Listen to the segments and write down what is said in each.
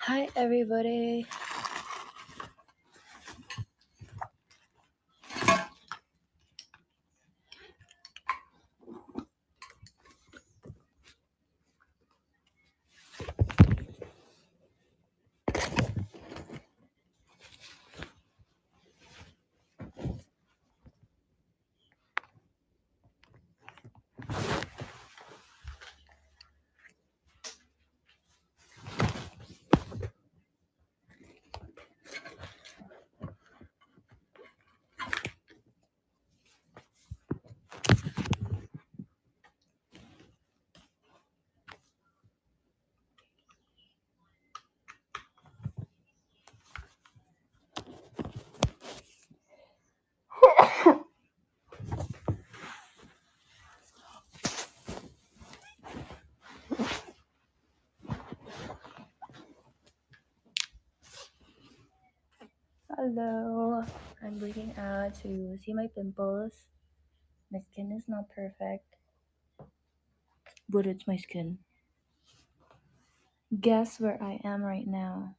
Hi, everybody. Hello. I'm breathing out to see my pimples. My skin is not perfect, but it's my skin. Guess where I am right now?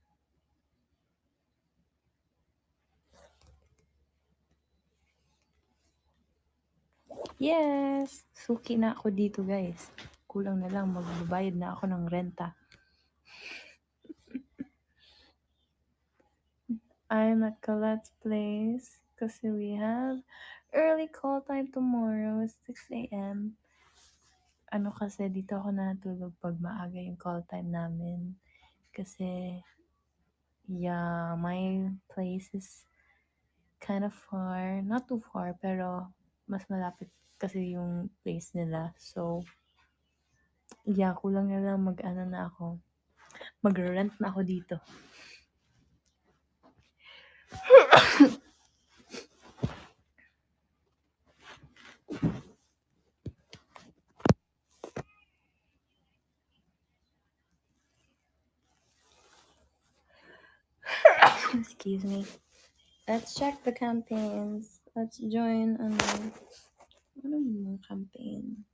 Yes! Suki na ako dito, guys. Kulang na lang, magbabayad na ako ng renta. I'm at Colette's place kasi we have early call time tomorrow, 6 a.m. Ano kasi, dito ako natulog pag maaga yung call time namin. Kasi, yeah, my place is kind of far. Not too far, pero mas malapit kasi yung place nila. So, yeah, kulang na lang mag-ano na ako. Mag-rent na ako dito. Excuse me. Let's check the campaigns. Let's join ano yung campaign?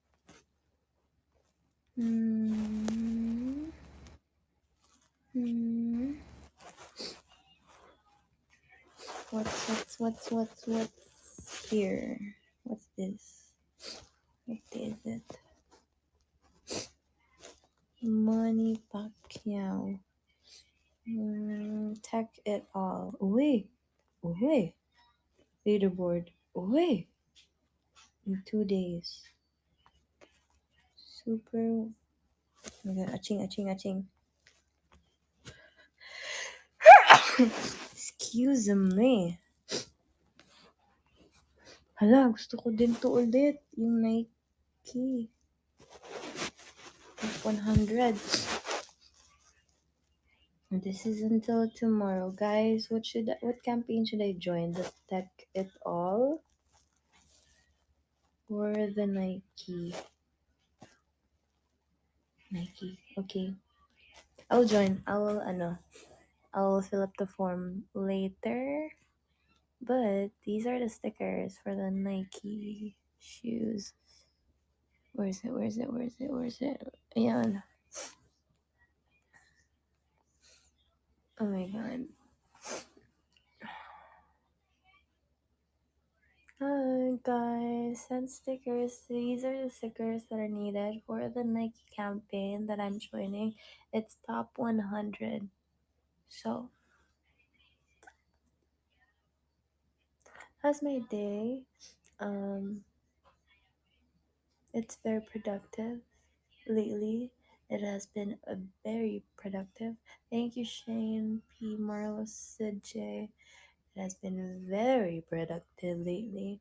What's here? What's this? What is it? Manny Pacquiao. Tech it all. Away. Leaderboard. Away. In 2 days. Super. Oh my god. Aching. Excuse me. Hala, gusto ko din to ulit. Yung Nike. 100. This is until tomorrow, guys. What campaign should I join? The Tech It All or the Nike? Nike. Okay. I'll join. I'll fill up the form later. But these are the stickers for the Nike shoes. Where is it? Ayan. Oh my god. Hi guys, send stickers. These are the stickers that are needed for the Nike campaign that I'm joining. It's top 100. So, how's my day? It's very productive lately. It has been a very productive. Thank you, Shane P. Marlos J. It has been very productive lately.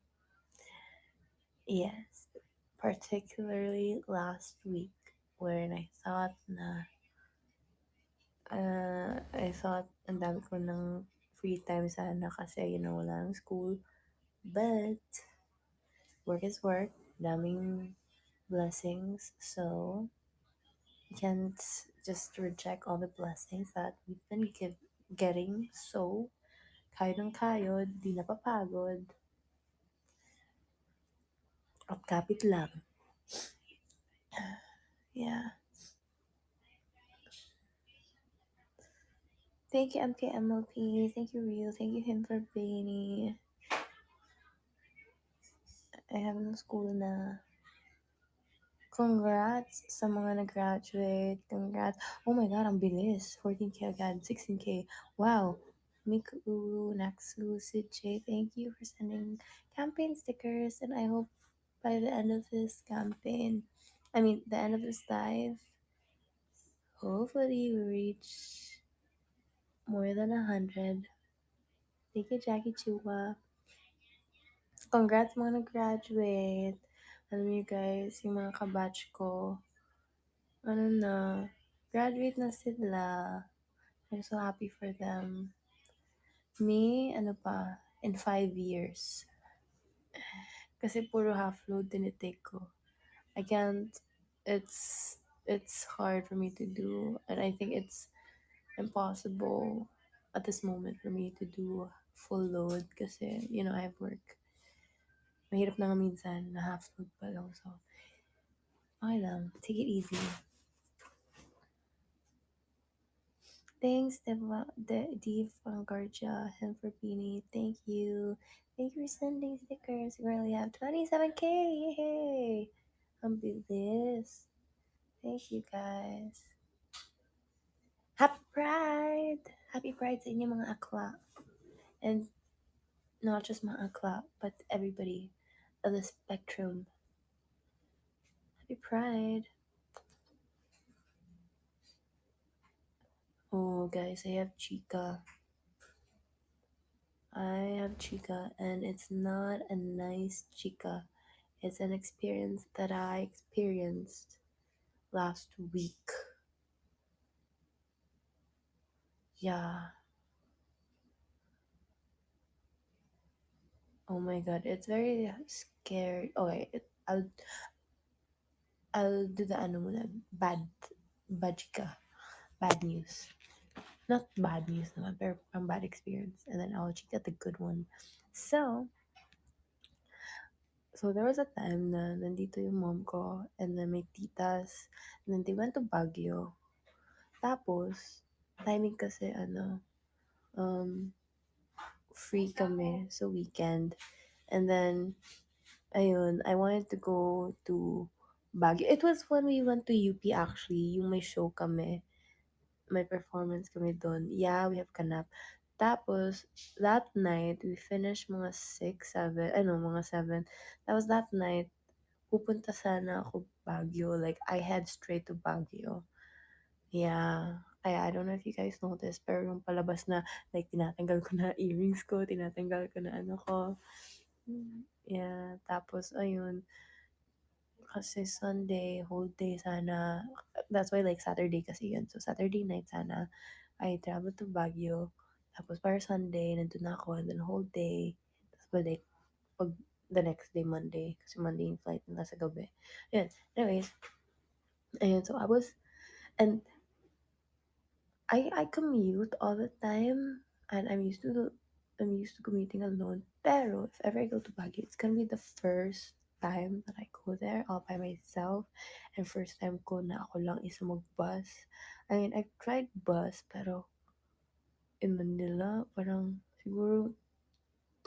Yes, particularly last week when I thought ang dami ko ng free time sana kasi wala ng school. But work is work. Daming blessings. So you can't just reject all the blessings that we've been getting. So kayo ng kayo, di napapagod. At kapit lang. Yeah. Thank you, MKMLP. Thank you, Real. Thank you, him for Beanie. I have no school na. Congrats sa mga nag-graduate. Congrats. Oh my God, ang bilis. 14K agad. 16K. Wow. Miku, Naksu, J, thank you for sending campaign stickers. And I hope by the end of this campaign, the end of this live, hopefully we reach more than 100. Thank you, Jackie Chua. Congrats mga nag-graduate. Alam niyo guys, yung mga kabatch ko, ano na, graduate na sila. I'm so happy for them. Me, ano pa, in 5 years. Kasi puro half load tinitake ko. I can't, it's, it's hard for me to do. And I think it's impossible at this moment for me to do full load kasi, I have work. Mahirap na nga minsan na half load pa lang. So, okay lang. Take it easy. Thanks, Dave Vanguardia, him for Beanie. Thank you. Thank you for sending stickers. We really have 27K. Yay! Ang bilis. Thank you, guys. Happy Pride! Happy Pride sa inyo mga akla. And not just mga akla, but everybody of the spectrum. Happy Pride. Oh, guys, I have chica. And it's not a nice chica. It's an experience that I experienced last week. Yeah. Oh my god, it's very scary. Okay, I'll do the ano muna. Bad chika. Bad news. Not bad news naman, pero ang bad experience. And then I'll check out the good one. So there was a time na nandito yung mom ko and then may titas and then they went to Baguio. Tapos, timing kasi free kami sa weekend. And then, ayun, I wanted to go to Baguio. It was when we went to UP actually, yung may show kami. May performance kami doon. Yeah, we have kanap. Tapos, that night, we finished mga 6, 7, mga 7. Tapos that night, pupunta sana ako Baguio. Like, I head straight to Baguio. Yeah. Kaya, I don't know if you guys noticed, pero yung palabas na, like, tinatanggal ko na earrings ko, tinatanggal ko na ano ko. Yeah. Tapos, ayun, kasi Sunday, whole day sana. That's why, like, Saturday kasi yun. So, Saturday night sana, I travel to Baguio. Tapos, para Sunday, nandun ako, and then whole day. Tapos, balik, pag the next day, Monday. Kasi Monday yung flight nila sa gabi. Yun. Anyways, ayun, so I was, and I commute all the time, and I'm used to commuting alone. Pero if ever I go to Baguio, it's gonna be the first time that I go there all by myself, and first time ko na ako lang isa mag-bus. I mean, I've tried bus, pero in Manila, parang siguro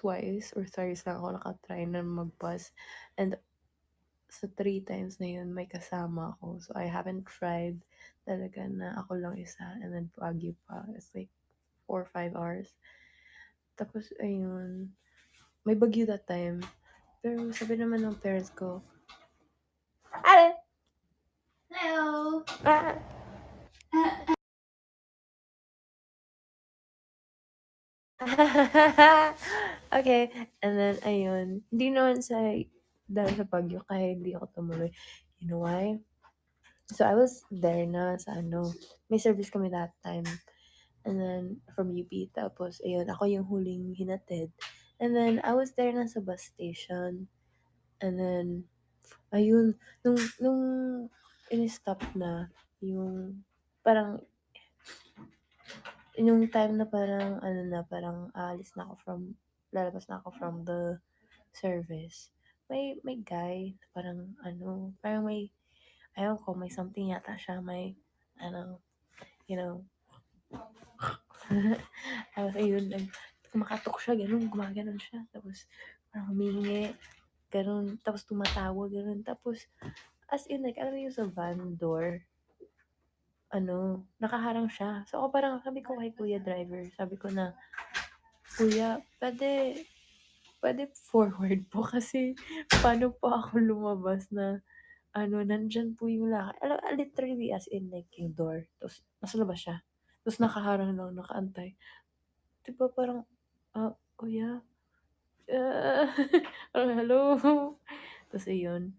twice or thrice lang ako nakatry na mag-bus. And sa 3 times na yun, may kasama ako. So, I haven't tried talaga na ako lang isa. And then, Baguio pa. It's like 4 or 5 hours. Tapos, ayun. May bagyo that time. Pero sabi naman ng parents ko, Ale! Hello! Ah! Okay. And then, ayun. Hindi naman dahil sa bagyo, kaya hindi ako tumuloy. You know why? So, I was there na sa may service kami that time. And then, from UP. Tapos, ayun, ako yung huling hinatid. And then, I was there na sa bus station. And then, ayun, nung in-stop na, yung, parang, yung time na parang, parang lalabas na ako from the service. May guy, parang, parang ayaw ko, may something yata siya, may, you know, Tapos ayun, kumakatok siya, gano'n, gumaganon siya. Tapos parang humihingi, gano'n. Tapos tumatawa, gano'n. Tapos, as in, like, alam mo yung sa van door, nakaharang siya. So, ako parang, sabi ko kay kuya driver, sabi ko na, kuya, pwede forward po kasi paano po ako lumabas na nandyan po yung lakad. Literally as in like yung door. Tapos nasa labas siya. Tapos nakaharang lang, nakaantay. Di ba parang, kuya, ah, parang hello. Tapos ayun.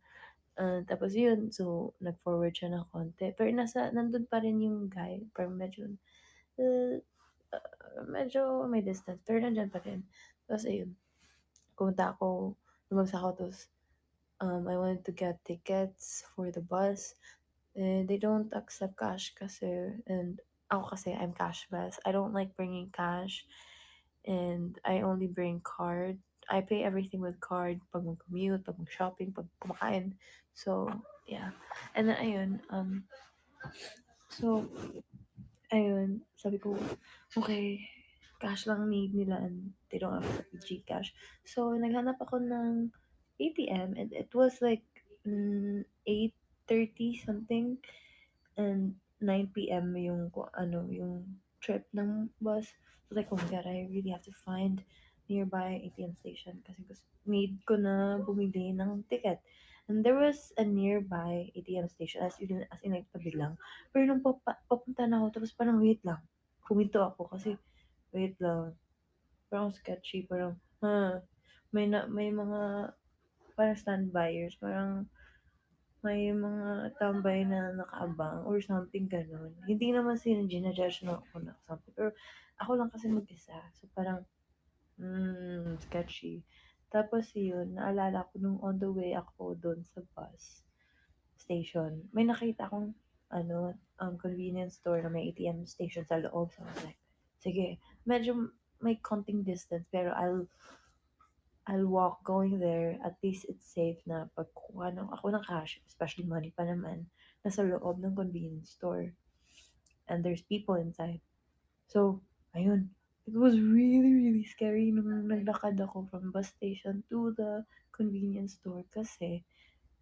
Tapos yun, so nag-forward siya ng konti. Pero nandun pa rin yung guy. Pero uh, medyo may distance. Pero nandyan pa rin. Tapos ayun, pumunta ako, lumabas ako, tapos I wanted to get tickets for the bus. And they don't accept cash kasi, and ako kasi, I'm cashless. I don't like bringing cash. And I only bring card. I pay everything with card pag mag-commute, pag mag-shopping, pag kumakain. So, yeah. And then, so, sabi ko, okay, cash lang need nila and they don't have GCash. So, naghanap ako ng ATM and it was like 8:30 something and 9 p.m. yung trip ng bus. So, like, oh my God, I really have to find nearby ATM station kasi need ko na bumili ng ticket. And there was a nearby ATM station as in like tabi lang. Pero nung papunta na ako, tapos parang wait lang. Huminto ako kasi wait lang. Parang sketchy, parang, may mga parang standbyers, parang may mga tambay na nakaabang or something gano'n. Hindi naman sila gina-judge na ako na something. Pero ako lang kasi mag-isa. So parang, sketchy. Tapos yun, naalala ko nung on the way ako doon sa bus station, may nakita akong convenience store na may ATM station sa loob. So I was like, sige, medyo may konting distance pero I'll walk going there. At least it's safe na pagkuha ako ng cash, especially money pa naman, nasa loob ng convenience store. And there's people inside. So, ayun. It was really, really scary nung naglakad ako from bus station to the convenience store kasi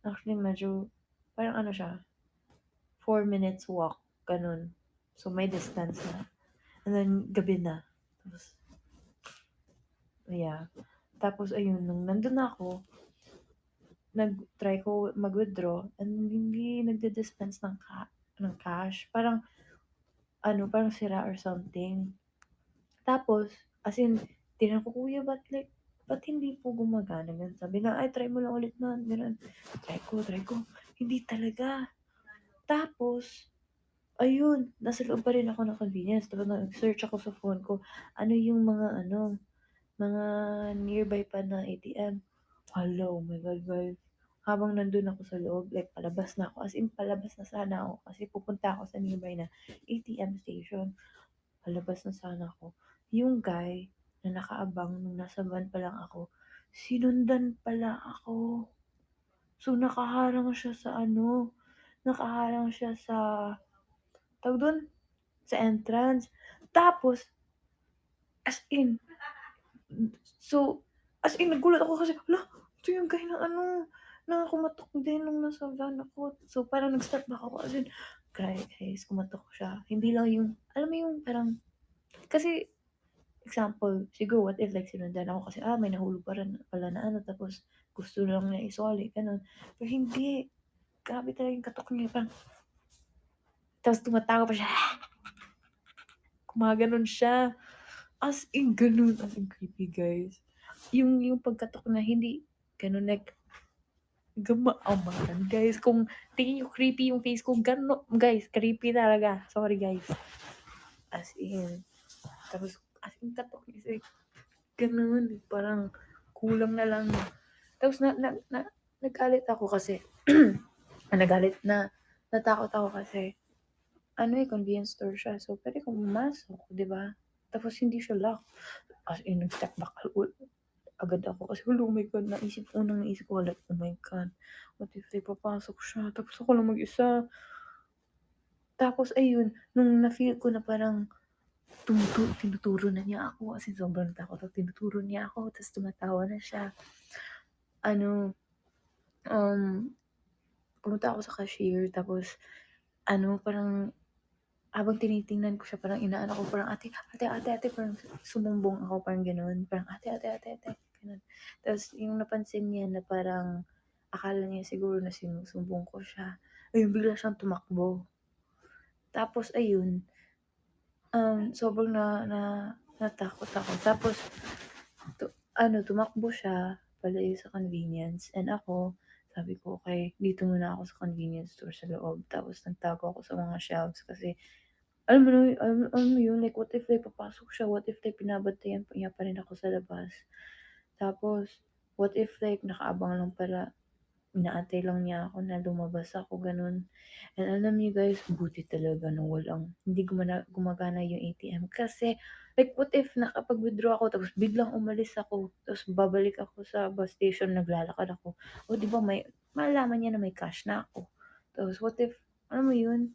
actually medyo parang siya, 4 minutes walk, ganun. So, may distance na. And then, gabi na. Tapos, yeah. Tapos, ayun, nung nandun ako, nag-try ko mag-withdraw and hindi nagdi-dispense ng cash. Parang sira or something. Tapos, as in, tinanong ko, kuya, ba't hindi po gumagana? Ganun. Sabi na, ay, try mo lang ulit na. Ganun. Try ko. Hindi talaga. Tapos, ayun, nasa loob pa rin ako ng convenience. Tapos nag-search ako sa phone ko, ano yung mga nearby pa na ATM. Hala, oh my God, guys. Habang nandun ako sa loob, like, palabas na ako. As in, palabas na sana ako kasi pupunta ako sa nearby na ATM station. Palabas na sana ako. Yung guy na nakaabang nung nasa van pa lang ako, sinundan pala ako. So, nakaharang siya sa, tawag dun, sa entrance. Tapos, as in, so, as in, nagulat ako kasi, hala, ito yung guy na na kumatok din nung nasa van ako. So, parang nag-step back ako. As in, guys, kumatok siya. Hindi lang yung, alam mo yung parang, kasi, example, siguro what if like sinundan ako kasi, may nahulog pa rin pala na tapos gusto lang niya isoli, ganun. Pero hindi, grabe talaga yung katok niya. Parang, tapos tumatawa pa siya, gumaganon siya. As in, ganun. As in, creepy, guys. Yung pagkatok na hindi, ganun, like, gamaamaran, guys. Kung tingin nyo creepy yung face ko, ganun, guys, creepy talaga. Sorry, guys. As in, tapos, as in, katok niya, ganun, parang, kulang na lang. Tapos, nagalit ako kasi, natakot ako kasi, convenience store siya. So, pwede kong pumasok, di ba? Tapos, hindi siya lock. As in, nag-step back agad ako. Kasi, oh my God, unang naisip ko, like, oh my God, what if they papasok siya? Tapos, ako lang mag-isa. Tapos, ayun, nung na-feel ko na parang, tinuturo na niya ako, as in sobrang takot ako, tinuturo niya ako, tapos tumatawa na siya. Ano, pumunta ako sa cashier, tapos, parang habang tinitingnan ko siya, parang inaano ko, parang ate, ate, ate, ate, parang sumumbong ako, parang gano'n, parang ate, ate, ate, ate, gano'n. Tapos yung napansin niya na parang akala niya siguro na sinusumbong ko siya, ayun, bigla siyang tumakbo. Tapos ayun, sobrang natakot ako. Tapos tumakbo siya palayo sa convenience, and ako, sabi ko, "Okey, dito muna ako sa convenience store sa loob." Tapos nagtago ako sa mga shelves kasi alam mo yun, like, what if, like, papasok siya, what if, like, binabantayan niya pa rin ako sa labas. Tapos, what if, like, nakaabang lang pala, inaantay lang niya ako na lumabas ako, gano'n. And alam niyo guys, buti talaga na hindi gumagana yung ATM kasi, like, what if nakapag-withdraw ako tapos biglang umalis ako, tapos babalik ako sa bus station, naglalakad ako. O 'di ba malalaman niya na may cash na ako. Tapos what if, alam mo yun,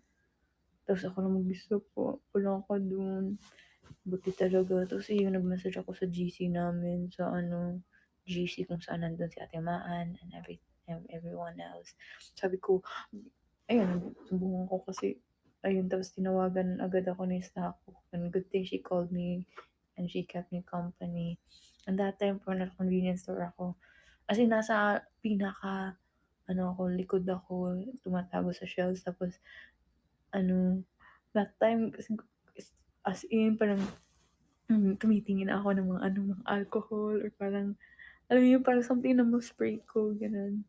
tapos ako lang mag-isa po, wala ka dun. Buti talaga. Tapos ayun, nag-message ako sa GC namin, sa GC kung saan nandun si Ate Maan and everyone else. Sabi ko, ayun, sumbungan ko kasi, ayun, tapos tinawagan agad ako ni Sako. And good thing she called me and she kept me company. And that time po, na-convenience store ako. As in, nasa ako, likod ako, tumatago sa shelves. Tapos, ano, that time, as in, parang, tumitingin ako ng mga alcohol, or parang, alam mo yun, parang something na ma-spray ko, gano'n.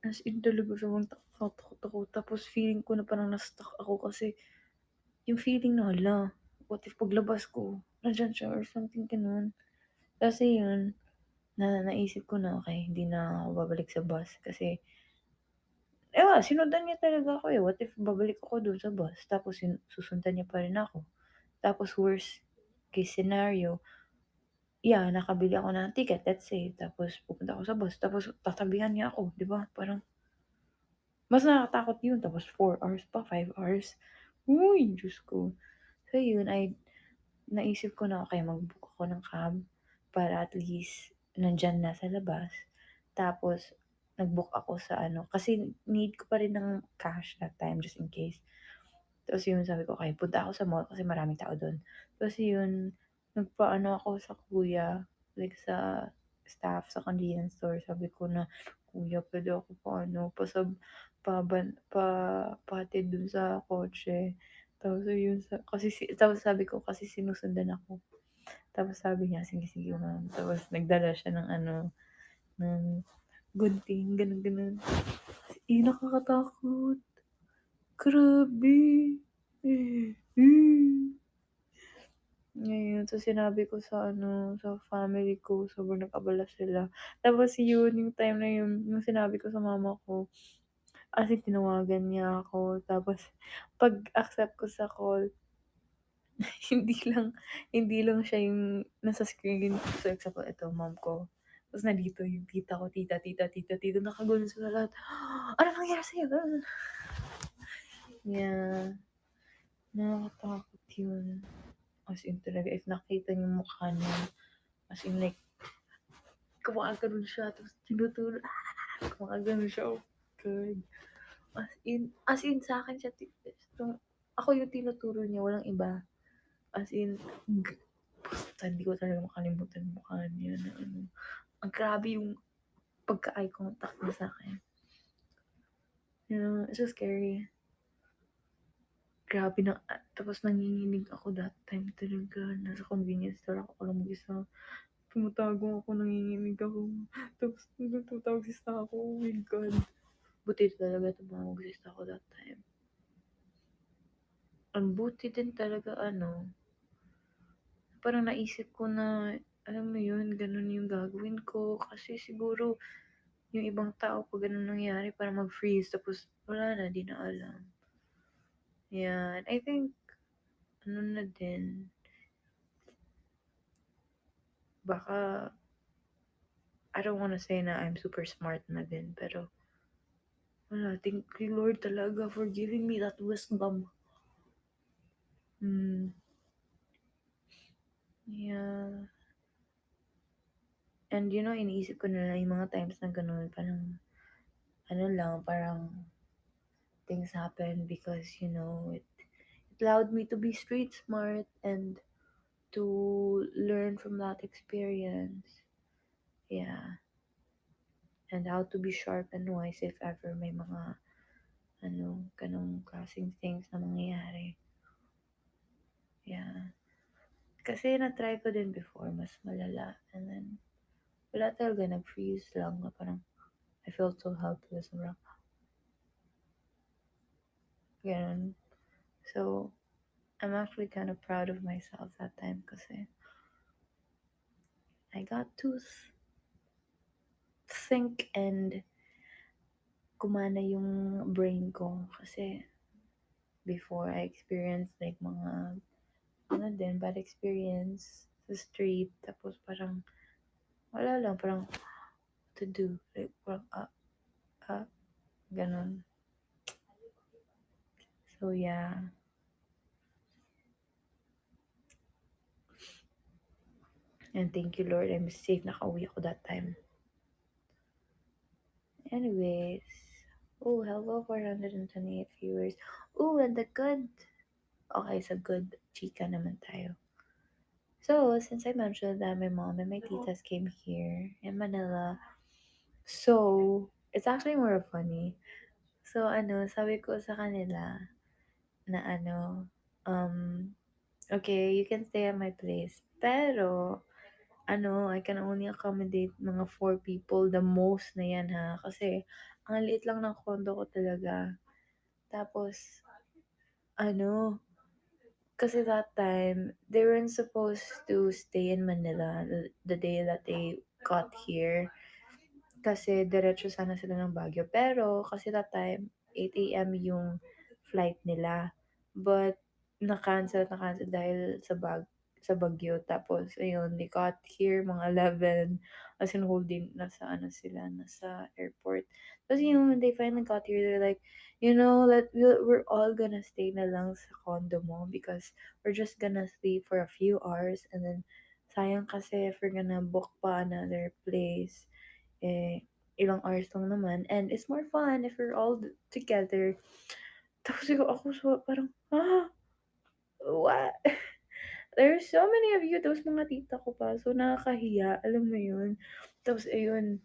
As in talaga sobrang takot ako, tapos feeling ko na parang na-stuck ako kasi yung feeling na, hala, what if paglabas ko, nandiyan siya or something gano'n. Kasi yun, naisip ko na, okey, hindi na ako babalik sa bus kasi sinundan niya talaga ako, eh. What if babalik ako dun sa bus tapos susundan niya pa rin ako. Tapos worst case scenario, nakabili ako ng ticket, let's say, tapos pupunta ako sa bus, tapos tatabihan niya ako, 'di ba? Parang mas nakakatakot yun, tapos 4 hours pa, 5 hours. Uy, Diyos ko. So yun, naisip ko na, okey, mag-book ako ng cab para at least nandiyan na sa labas. Tapos nag-book ako sa kasi need ko pa rin ng cash that time just in case. Tapos yun, sabi ko, okey, punta ako sa mall kasi maraming tao dun. Tapos yun, nagpaano ako sa kuya, like sa staff sa convenience store. Sabi ko na, "Kuya, puwede ako pahatid dun sa kotse." Tapos ayun, tapos sabi ko kasi sinusundan ako. Tapos sabi niya, "Sige, sige ma'am." Tapos nagdala siya ng gunting, gano'n, gano'n. Nakakatakot. Grabe. Ngayon, so sinabi ko sa family ko, sobrang nag-abala sila. Tapos yun, yung time na yun, yung sinabi ko sa mama ko, as in tinawagan niya ako, tapos pag-accept ko sa call, hindi lang hindi lang siya yung nasa screen. So example, ito mom ko, tapos nandito yung tita ko, tita, tita, tita, tito, nakagulo sila lahat. "Ano nangyari sa'yo?" Yeah, nakakatakot yun. As in talaga, if nakita niyo yung mukha niya, as in like, gumaganon siya, tapos tinuturo, gumaganon siya, oh God. As in sa'kin siya ako yung tinuturo niya, walang iba. As in, basta hindi ko talaga makalimutan yung mukha niya na ang grabe yung pagka-eye contact niya sa'kin. It's so scary. Grabe na, tapos nanginginig ako that time talaga, nasa convenience store ako lang mag-isa. Tumatago ako, nanginginig ako, tapos tumatawag si Sako, oh my God. Buti talaga tumawag si Sako that time. Ang buti din talaga parang naisip ko na, alam mo yun, ganun yung gagawin ko. Kasi siguro, yung ibang tao pag ganun nangyari, parang mag-freeze, tapos wala na, di na alam. Yeah, I think, na din, baka, I don't wanna say na I'm super smart na din, pero, wala, thank you Lord talaga for giving me that wisdom. Yeah. And iniisip ko na lang yung mga times na gano'n, parang ano lang, parang things happen because, it allowed me to be street smart and to learn from that experience. Yeah. And how to be sharp and wise if ever may mga, ganong klaseng things na mangyayari. Yeah. Kasi na-try ko din before, mas malala. And then, wala talaga, nag-freeze lang na parang, I felt so helpless. Sobrang, ganun. So, I'm actually kind of proud of myself that time kasi I got to think and kumana yung brain ko kasi before I experienced like mga bad experience sa street. Tapos parang, wala lang, parang to do. Like, parang, ganun. So, yeah. And thank you, Lord. I'm safe. Nakauwi ako that time. Anyways. Oh, hello, 428 viewers. Oh, and the good. Okay, so good chika naman tayo. So, since I mentioned that my mom and my titas came here in Manila, so, it's actually more funny. So, sabi ko sa kanila na okay, you can stay at my place. Pero, I can only accommodate mga 4 people, the most na yan ha. Kasi, ang liit lang ng condo ko talaga. Tapos, ano, kasi that time, they weren't supposed to stay in Manila the day that they got here. Kasi diretso sana sila ng Baguio. Pero, kasi that time, 8 a.m. yung flight nila. But, na-cancel dahil sa Baguio. Tapos, ayun, they got here mga 11. As in, holding, nasa airport. Tapos, when they finally got here, they're like, we're all gonna stay na lang sa condo mo because we're just gonna sleep for a few hours and then, sayang kasi if we're gonna book pa another place, ilang hours lang naman. And it's more fun if we're all together. Tapos ako so, parang, what? There's so many of you. Tapos mga tita ko pa. So, nakakahiya. Alam mo yun. Tapos, ayun.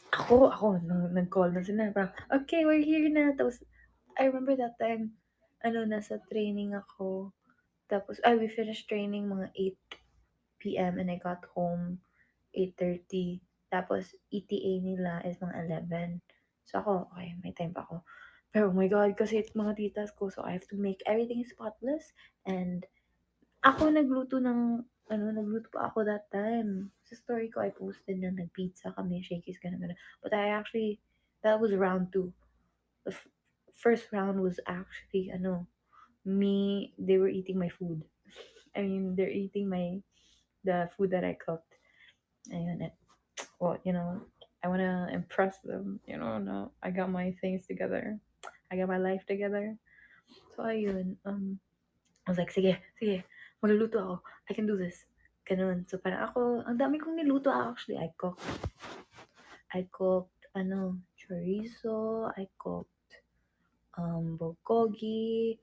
Nag-call na sila. Parang, okay, we're here na. Tapos, I remember that time, nasa training ako. Tapos, we finished training mga 8 p.m. and I got home 8:30. Tapos, ETA nila is mga 11. So, ako, okay, may time pa ako. Pero, oh my God, kasi it's mga titas ko, so I have to make everything spotless. And, ako nagluto pa ako that time. Sa story ko, I posted na nag-pizza kami, shakies, ganun. But that was round 2. The first round was actually, they were eating my food. I mean, they're eating the food that I cooked. Ayun, well, I want to impress them. No, I got my things together. I got my life together. So, ayun, I was like, sige, magluluto ako. I can do this. Ganun. So, parang ako, ang dami kong niluto actually. I cooked, chorizo. I cooked, bulgogi.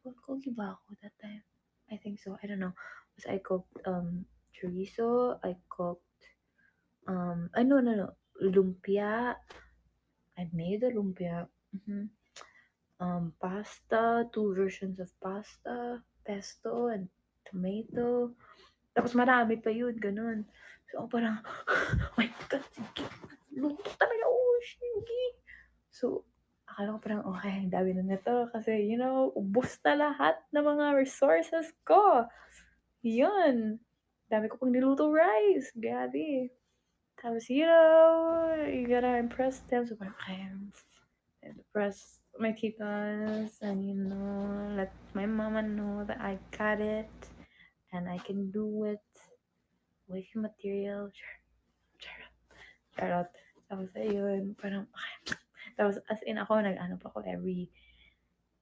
Bulgogi ba ako that time? I think so. I don't know. Because I cooked, chorizo. I cooked, no. Lumpia. I made a lumpia. Pasta, 2 versions of pasta, pesto, and tomato. Tapos marami pa yun, ganun. So, ako parang, oh my God, sige, luto talaga, sige. So, akala ko parang, okay, ang dami na nito. Kasi, ubos na lahat ng mga resources ko. Yun. Dami ko pang niluto rice. Grabe. Tapos, you gotta impress them. So, parang, okay, impress my titas and, let my mama know that I got it and I can do it. Wifey material. Charot. Tapos, ayun, parang, okay. Tapos, as in ako, nag-ano pa ako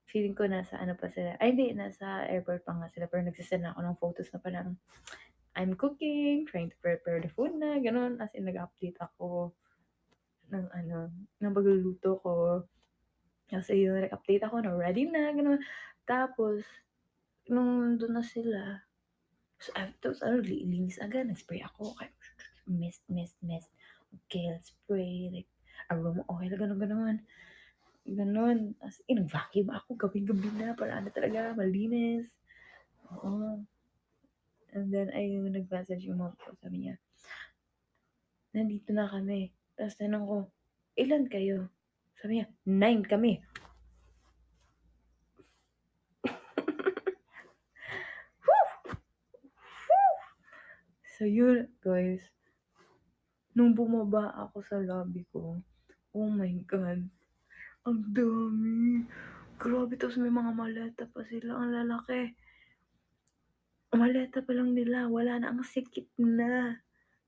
feeling ko nasa ano pa sila, ay hindi, nasa airport pa nga sila, pero nagsisend ako ng photos na parang, I'm cooking, trying to prepare the food na, gano'n. As in, nag-update ako ng ano, ng pagluluto ko. Tapos ayun, nag-update ako na ready na, gano'n. Tapos, nung nandun na sila, tapos ano, linis agad, nag-spray ako. Kaya, mist, mist, mist. Okay, let's spray, like, aroma oil, gano'n, gano'n. Gano'n. As in, nag-vacuum ako, gabi-gabi na, para ano talaga, malinis. Oo. And then, ayun, nag-message yung mom ko, sabi niya, nandito na kami. Tapos tanong ko, ilan kayo? Sabi niya, 9 kami. So yun, guys. Nung bumaba ako sa lobby ko, oh my God, ang dami. Grabe, tapos may mga maleta pa sila, ang lalaki. Maleta pa lang nila, wala na, ang sikip na.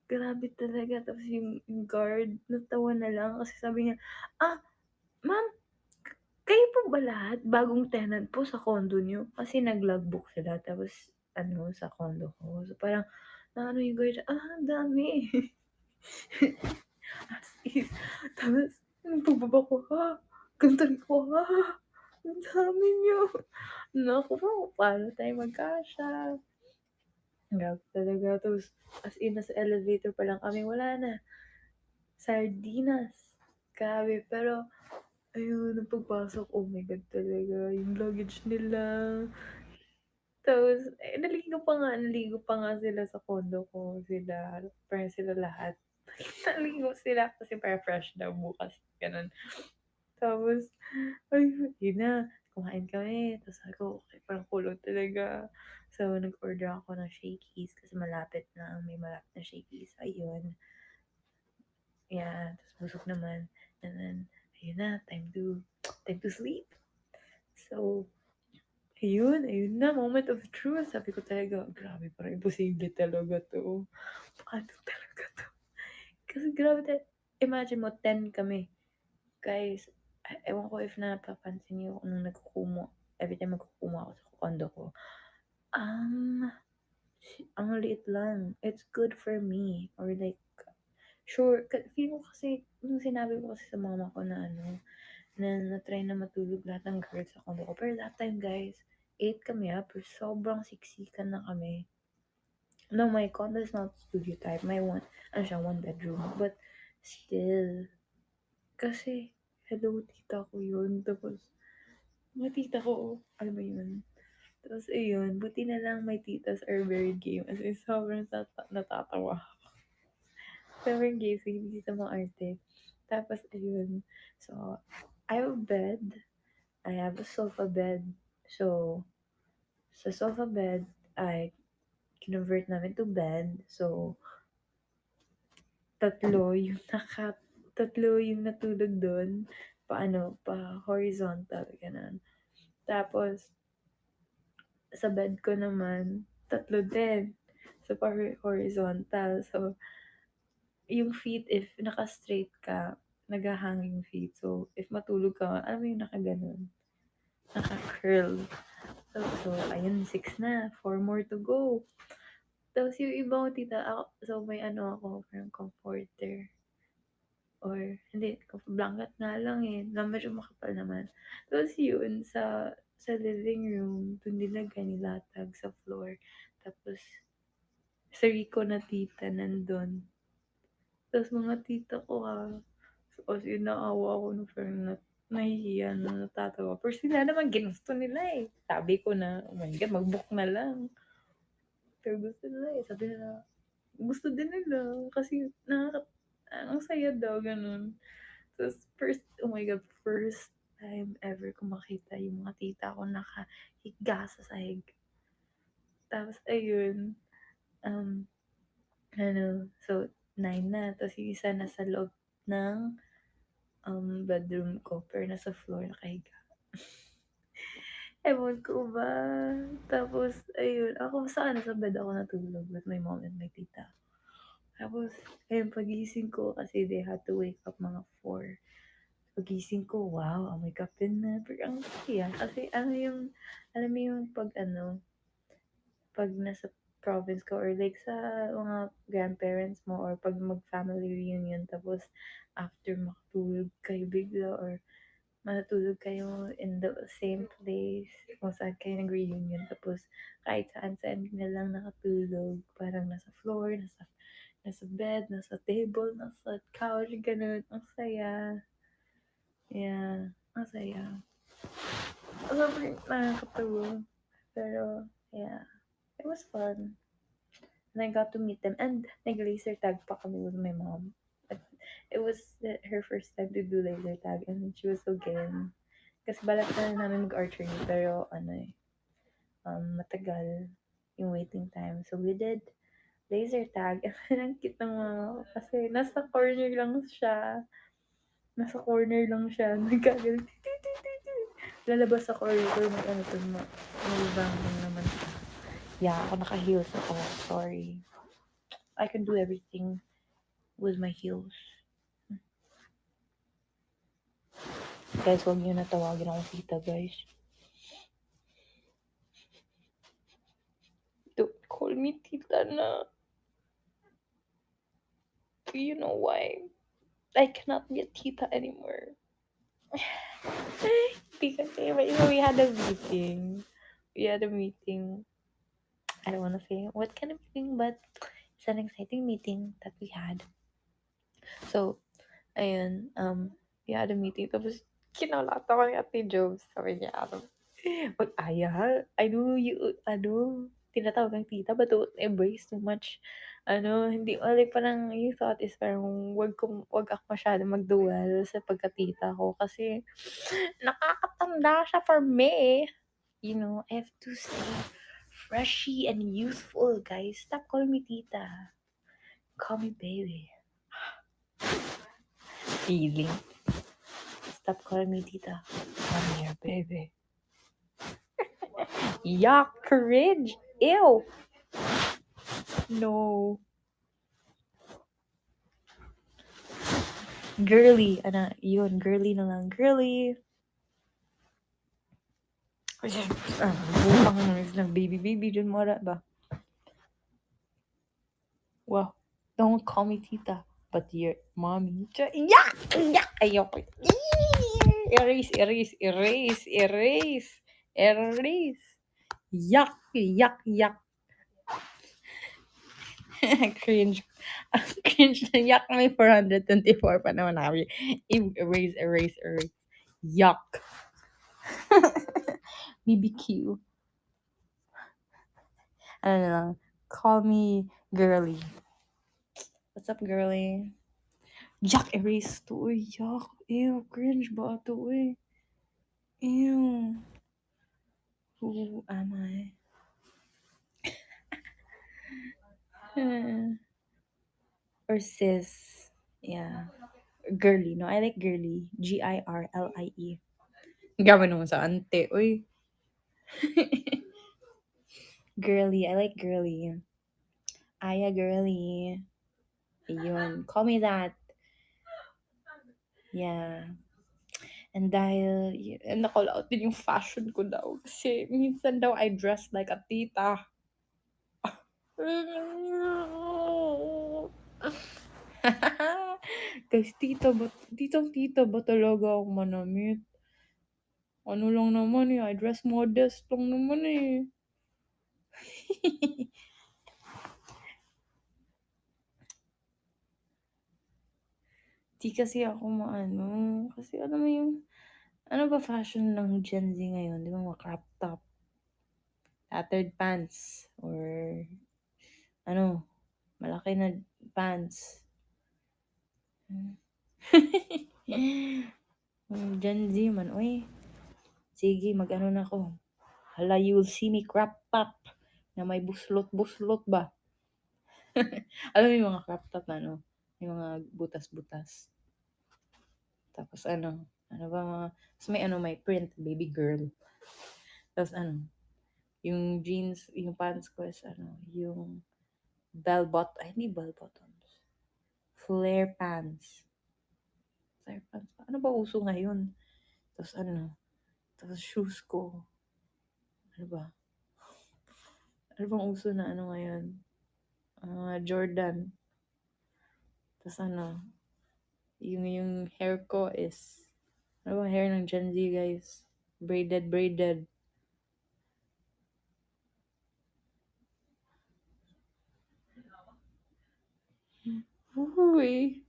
Grabe talaga. Tapos yung guard, natawa na lang kasi sabi niya, ma'am, kayo po ba lahat bagong tenant po sa condo niyo? Kasi nag-logbook sila tapos ano, sa condo ko. So parang naano yung guard, ang dami. As in, tapos nung pagbaba ko, ganito rin ko, ang dami niyo. Naku po, paano tayo magkasya? Grabe talaga. Tapos, as in, nasa elevator pa lang kami, wala na. Sardinas. Grabe. Pero, ayun, nung pagpasok, oh my God talaga. Yung luggage nila. Tapos, naligo pa nga sila sa condo ko. Parang sila lahat. Naligo sila kasi parang fresh daw bukas. Ganun. Tapos, ay, yun na. Kumain kami. Tapos ako, okay, parang kulog talaga. So, nag-order ako ng shakies kasi malapit na. May malapit na shakies. Ayun. Yeah. Tapos busog naman. And then, ayun na. Time to sleep. So, ayun na. Moment of truth. Sabi ko talaga, grabe, parang imposible talaga to. Paano talaga to? Kasi grabe talaga. Imagine mo, 10 kami. Guys, ewan ko if napapansin niyo nung nagkukumo, every time magkukumo ako sa condo ko, ang ang liit lang. It's good for me. Or like, sure, feeling ko kasi, nung sinabi ko kasi sa mama ko na ano, na na-try na matulog lahat ng girls sa condo ko. Pero that time, guys, 8 kami pero sobrang siksikan na kami. No, my condo is not studio type. My ano siya, one bedroom. But, still, kasi, hello, tita ko yun. Tapos, mga tita ko, alam mo yun. Tapos, ayun, buti na lang my titas are very game. As in, sobrang natatawa. Sobrang game, so hindi sa mga arte. Tapos, ayun. So, I have a bed. I have a sofa bed. So, sa sofa bed, I convert namin to bed. So, tatlo yung tatlo yung natulog doon. Pa horizontal, ganun. Tapos, sa bed ko naman, tatlo din. So, horizontal. So, yung feet, if naka-straight ka, nag-hanging feet. So, if matulog ka, alam mo yung nakaganon. Naka-curl. So, ayun, 6 na. 4 more to go. Tapos yung ibang tita, so may ano ako, parang comforter. Or, hindi, blanket nga lang eh, na medyo makapal naman. Tapos yun, sa living room, dun nilagay nilatag sa floor. Tapos, sa Rico na tita nandun. Tapos mga tita ko so, as in, naawa ako no, parang nahihiya na natatawa. Pero sila naman, ginusto nila eh. Sabi ko na, oh my God, mag-book na lang. Pero gusto nila eh. Sabi nila, gusto din nila. Kasi, ang saya daw, ganun. Tapos, oh my God, first time ever ko makita yung mga tita ko nakahiga sa sahig. Tapos, ayun, um, so, 9 na. Tapos, yung isa nasa loob ng bedroom ko, pero nasa floor nakahiga. Ewan ko ba? Tapos, ayun, ako sa bed ako natulog with my mom and my tita. Tapos, ayun, pagising ko kasi they had to wake up mga 4. Pagising ko, wow, amoy kape na. Pero ang saya. Kasi alam mo yung pag nasa province ko or like sa mga grandparents mo or pag mag-family reunion tapos after makatulog kayo bigla or matutulog kayo in the same place kung saan kayo nag-reunion tapos kahit saan-saan na lang nakatulog parang nasa floor, nasa bed, nasa table, nasa couch, ganun. Ang saya. Yeah, ang saya. Sobrang nakakatawa. Pero, yeah, it was fun. And I got to meet them. And nag-laser tag pa kami with my mom. It was her first time to do laser tag and she was so game. Kasi balak na namin mag-archery pero matagal yung waiting time. So we did laser tag and ang cute ng mama ko kasi nasa corner lang siya. Nasa corner lang siya. Nagkagalit. Lalabas sa corridor may may bangin naman siya. Yeah, ako naka-heels ako. Sorry. I can do everything with my heels. Guys, huwag niyo natawagin akong tita, guys. Don't call me tita na. Do you know why? I cannot be a tita anymore. Because we had a meeting. We had a meeting. I don't want to say what kind of meeting, but it's an exciting meeting that we had. So, ayun, we had a meeting. Tapos, kinalata ko ni Ate Jobs. Sabi niya, mag-aya, tinatawag kang tita, but don't embrace too much. Hindi, like, parang yung thought is parang wag ako masyado magduwal sa pagkatita ko kasi nakakatanda siya for me. I have to stay freshy and youthful, guys. Stop calling me tita. Call me baby. Feeling. Stop calling me tita. Come here, baby. Yuck, cringe. Ew. No. Girly. Yun. Girly na lang. Girly. Bukang noise ng baby dyan mo ba? Well, don't call me tita, but your mommy. Yuck! Yuck! Ayoko. Erase. Yuck. Cringe. Cringe na yuck may 424 pa naman namin. Erase. Yuck. BBQ. Ano na lang. Call me girly. What's up, girly? Yuck, erase to. Uy, yuck. Ew, cringe ba ito, uy? Ew. Who am I? Or sis. Yeah. Girly, no? I like girly. Girlie. Gawin naman sa ante, uy. Girly. I like girly. Aya girly. Ayun. Call me that. Yeah. And dahil, na-call out din yung fashion ko daw. Kasi minsan daw I dress like a tita. Guys, tita ba talaga ako manamit? Ano lang naman I dress modest lang naman Di kasi ako kasi alam mo yung, ano ba fashion ng Gen Z ngayon? Di ba mga crop top, tattered pants, or malaki na pants. Gen Z man, uy. Sige, mag-ano na ako. Hala, you'll see me crop top na may buslot ba? Alam mo yung mga crop top na yung mga butas-butas. Tapos ano ba may print, baby girl. Tapos yung jeans, yung pants ko is yung hindi bell bottoms. Flare pants. tire pants pa. Ano ba uso ngayon? Tapos ano, tapos shoes ko. Ano ba? Ano bang uso na ano ngayon? Jordan. Tapos ano, yung hair ko is, ano ba hair ng Gen Z, guys? Braided. Uy.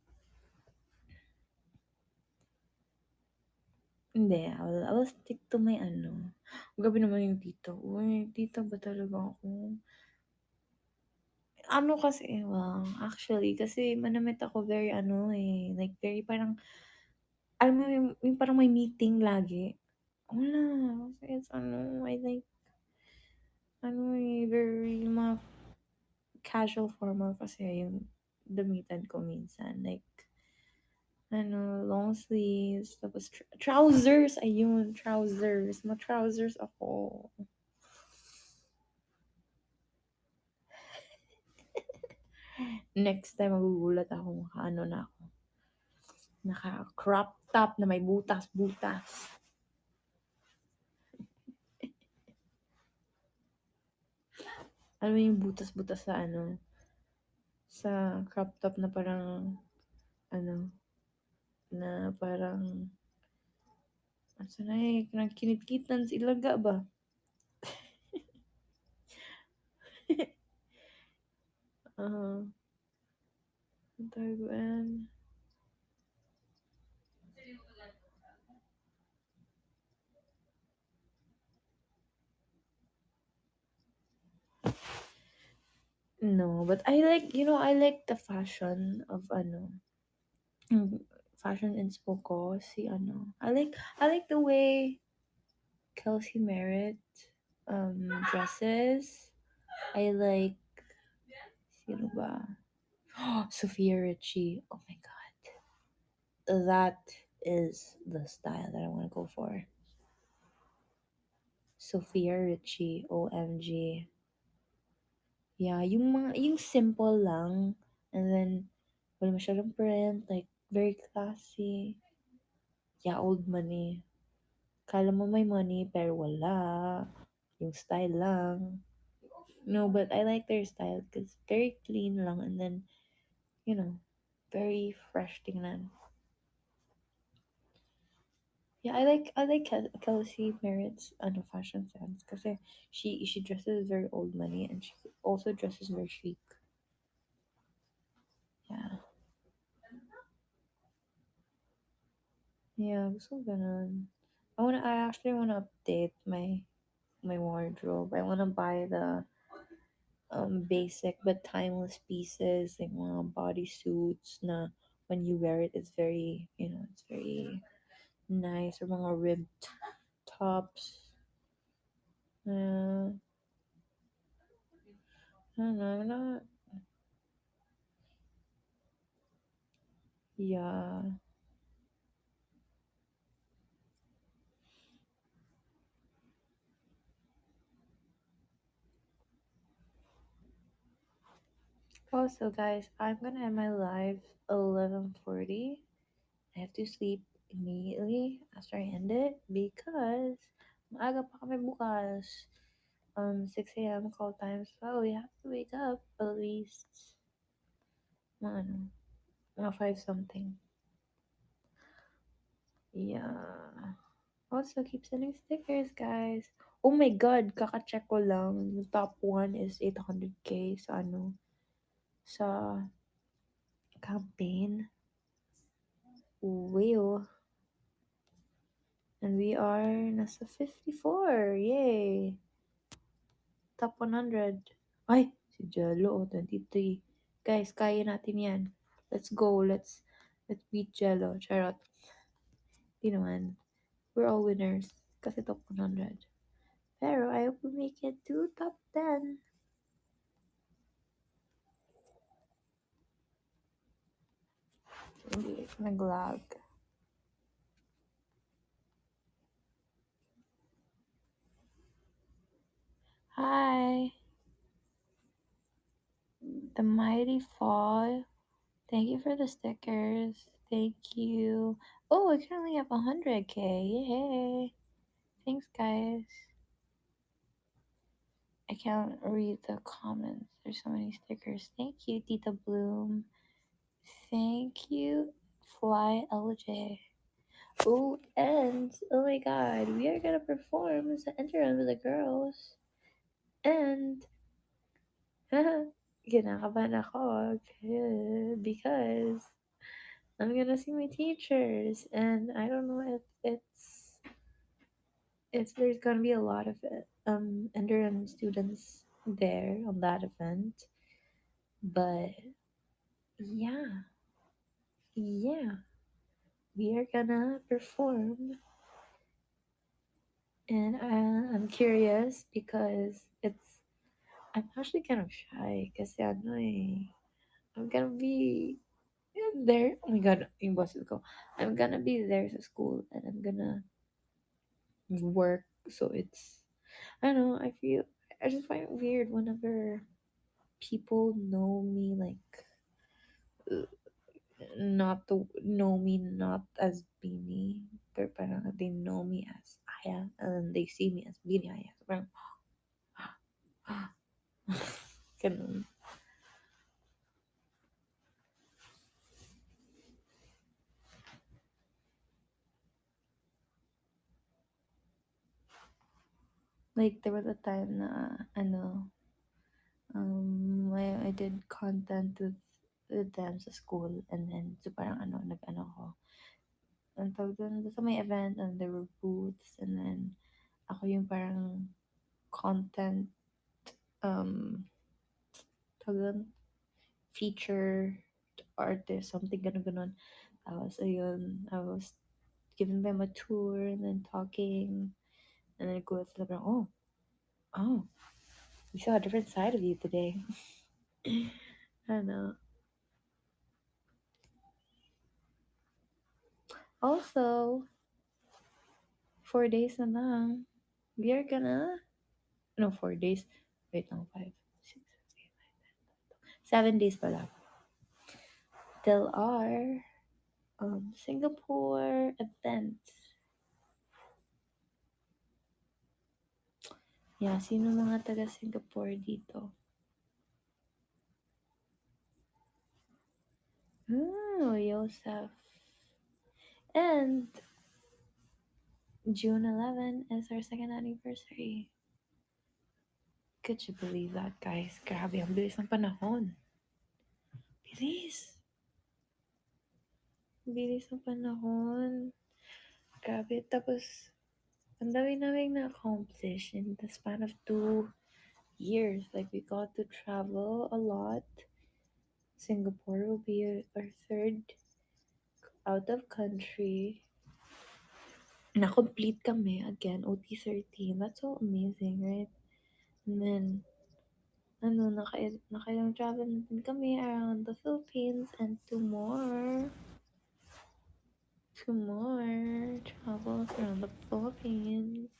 Hindi, I will stick to my ano. Grabe naman yung tita. Uy, tita ba talaga ako? Ano kasi, well, actually, kasi manamit ako very ano eh. Like, very parang, alam mo yung parang may meeting lagi. Wala. Kasi it's ano, I like, ano eh, very mga casual formal kasi yung damitan ko minsan. Like, ano, long sleeves, tapos trousers, ayun, trousers. Ma-trousers ako. Next time, magugulat ako ano na ako. Naka-crop top na may butas-butas. Ano yung butas-butas sa ano? Sa crop top na parang, ano, na parang, asa na eh, parang kinitkitan sa ilaga ba? Ah, ang taguan. No, but I like, I like the fashion of ano, fashion inspo ko, si ano. I like the way Kelsey Merritt dresses. I like, sino ba? Sophia Richie. Oh my god. That is the style that I want to go for. Sophia Richie, OMG. Yeah, yung simple lang. And then, wala masyadong print. Like, very classy. Yeah, old money. Kala mo may money, pero wala. Yung style lang. No, but I like their style because very clean lang. And then, very fresh tingnan. Yeah, I like Kelsey Merritt's fashion sense because she dresses very old money and she also dresses very chic. Yeah. Yeah, gusto ko ganun. I actually wanna update my wardrobe. I wanna buy the basic but timeless pieces, like mga bodysuits na when you wear it it's very, it's very nice, or mga ribbed tops. I don't know, not, yeah. Also, guys, I'm gonna end my live 11:40. I have to sleep immediately after I end it because maaga pa kami bukas. 6 a.m. call time, so we have to wake up at least mga ano, mga 5 something. Yeah. Also, keep sending stickers, guys. Oh my god, kaka-check ko lang. Yung top 1 is 800k sa ano, sa campaign. Wow. And we are nasa 54. Yay! Top 100. Ay, si Jello, 23. Guys, kaya natin yan. Let's go. Let's beat Jello. Charot. Di naman. We're all winners. Kasi top 100. Pero I hope we make it to top 10. Hindi, nag-lag. Hi. The Mighty Fall. Thank you for the stickers. Thank you. Oh, I currently have 100K. Yay. Thanks, guys. I can't read the comments. There's so many stickers. Thank you, Tita Bloom. Thank you, Fly LJ. Oh, and oh my god, we are gonna perform as the Enderun with the girls. And kinakabahan ako because I'm gonna see my teachers, and I don't know if there's gonna be a lot of Enderun students there on that event, but yeah, yeah, we are gonna perform, and I'm curious because I'm actually kind of shy kasi ano I'm gonna be there. Oh my god, yung boses ko. I'm gonna be there sa school and I'm gonna work. So it's, I don't know, I just find it weird whenever people know me like, uh, not to know me not as Beanie, but parang they know me as Aya and then they see me as Beanie Aya. So parang, ganun. Like there was a time na ano, I did content with them sa school and then so parang ano, nag-ano ko. Ang tawag dun, basta may event and there were booths and then ako yung parang content, um, tawag dun, feature artist, something ganun-ganun. Tapos ayun, I was giving them a tour and then talking and then go sila parang, oh, we saw a different side of you today. I don't know. Also, 4 days na lang. We are gonna, no, 4 days. Wait, no, 7 days pala. Till our Singapore event. Yeah, sino mga taga Singapore dito? Oh, Yosef. And June 11 is our second anniversary. Could you believe that, guys? Grabe, ang bilis ng panahon. Bilis. Bilis ng panahon. Grabe. Tapos, ang dami namin na-accomplish in the span of 2 years. Like, we got to travel a lot. Singapore will be our third out of country. Na-complete kami again, OT13. That's so amazing, right? And then, ano, nakailang travel na din kami around the Philippines and two more travels around the Philippines.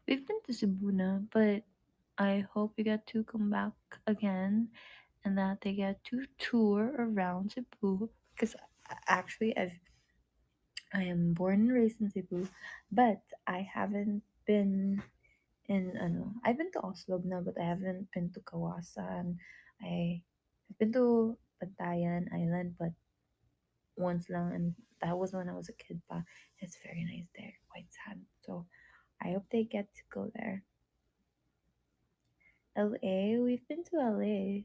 We've been to Cebu na, but I hope we get to come back again and that they get to tour around Cebu because actually I am born and raised in Cebu, but I haven't been in ano. I've been to Oslo na, but I haven't been to Kawasan. I've been to Bantayan Island, but once lang, and that was when I was a kid. Pa, it's very nice there, quite sad. So I hope they get to go there. LA, we've been to LA.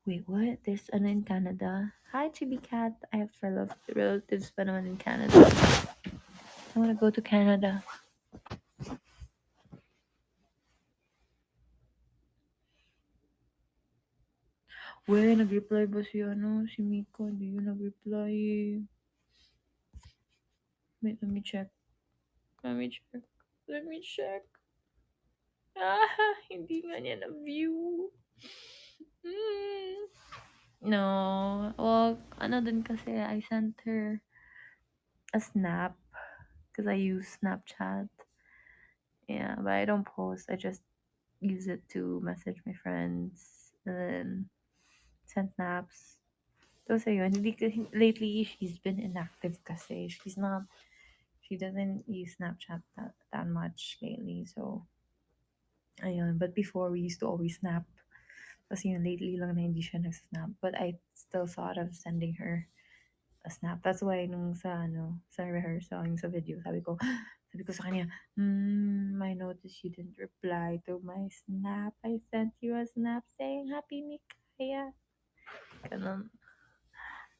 Wait, what? There's ano in Canada. Hi, Chibi Cat. I have relatives pa naman in Canada. I want to go to Canada. Weh, nag-reply ba si si Miko? Hindi yun nag-reply eh. Wait, let me check. Let me check. Let me check. Hindi nga niya na-view. No. Well, ano din kasi, I sent her a snap because I use Snapchat. Yeah, but I don't post. I just use it to message my friends and then send snaps. Those are yun. Lately, she's been inactive kasi. She doesn't use Snapchat that much lately. So, ayun. But before, we used to always snap. Kasi yun, lately lang na hindi siya nag-snap. But I still thought of sending her a snap. That's why nung sa rehearsal, yung sa video, sabi ko sa kanya, I noticed you didn't reply to my snap. I sent you a snap saying, Happy Mikaya. Ganun.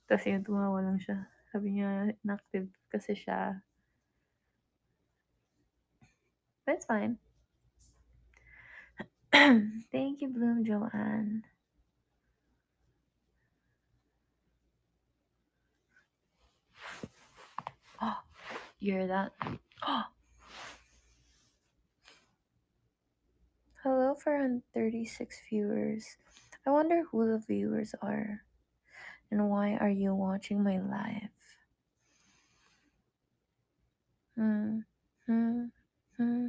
Tapos yun, tumawa lang siya. Sabi niya, inactive kasi siya. But it's fine. Thank you, Bloom Joanne. Oh, you hear that? Hello, 436 viewers. I wonder who the viewers are. And why are you watching my live? Hmm. Hmm. Hmm.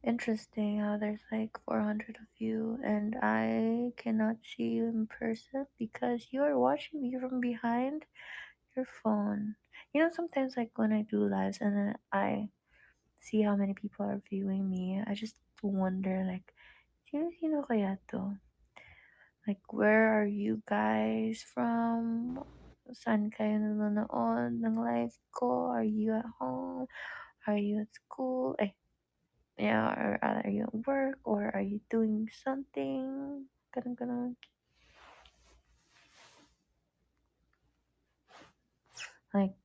Interesting how there's like 400 of you and I cannot see you in person because you are watching me from behind your phone. You know, sometimes like when I do lives and then I see how many people are viewing me, I just wonder like, sino kaya to? Like, where are you guys from? Saan kayo nanonood ng live ko? Are you at home? Are you at school? Yeah, or are you at work? Or are you doing something? Ganun, ganun. Like,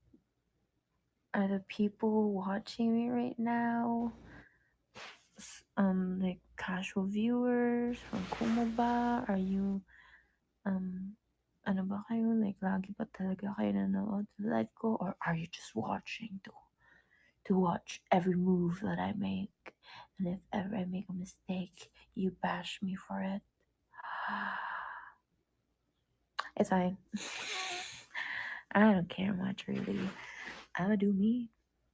are the people watching me right now? Like casual viewers from Kumu ba? Are you, ano ba kayo? Like, lagi ba talaga kayo nanonood sa live ko? Or are you just watching to watch every move that I make? And if ever I make a mistake, you bash me for it. It's fine. I don't care much, really. I'ma do me.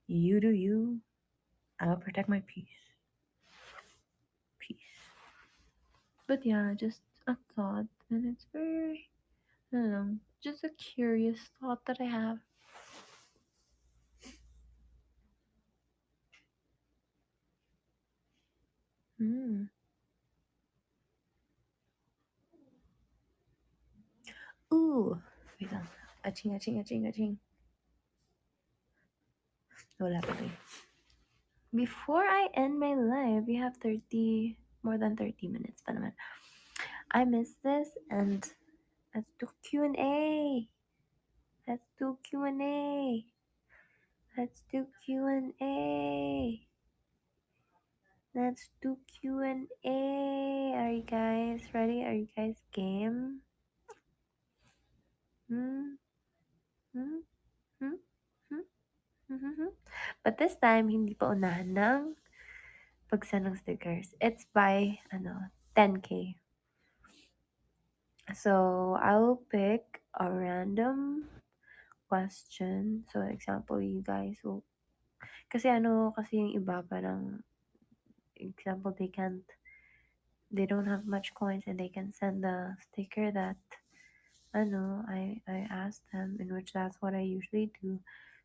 You do you. I'll protect my peace. Peace. But yeah, just a thought. And it's very, I don't know, just a curious thought that I have. Mm. Ooh. Wait lang. Aching, aching, aching, aching. Wala pa rin. Before I end my live, we have more than 30 minutes pa naman. I missed this and let's do Q&A. Let's do Q&A. Let's do Q&A. Let's do Q&A. Are you guys ready? Are you guys game? Hmm? Hmm? Hmm? Hmm? Hmm? Hmm? But this time, hindi pa unahan ng pagsend ng stickers. It's by, 10K. So, I'll pick a random question. So, example, you guys will, kasi kasi yung iba parang, example, they don't have much coins and they can send the sticker that, I asked them, in which that's what I usually do.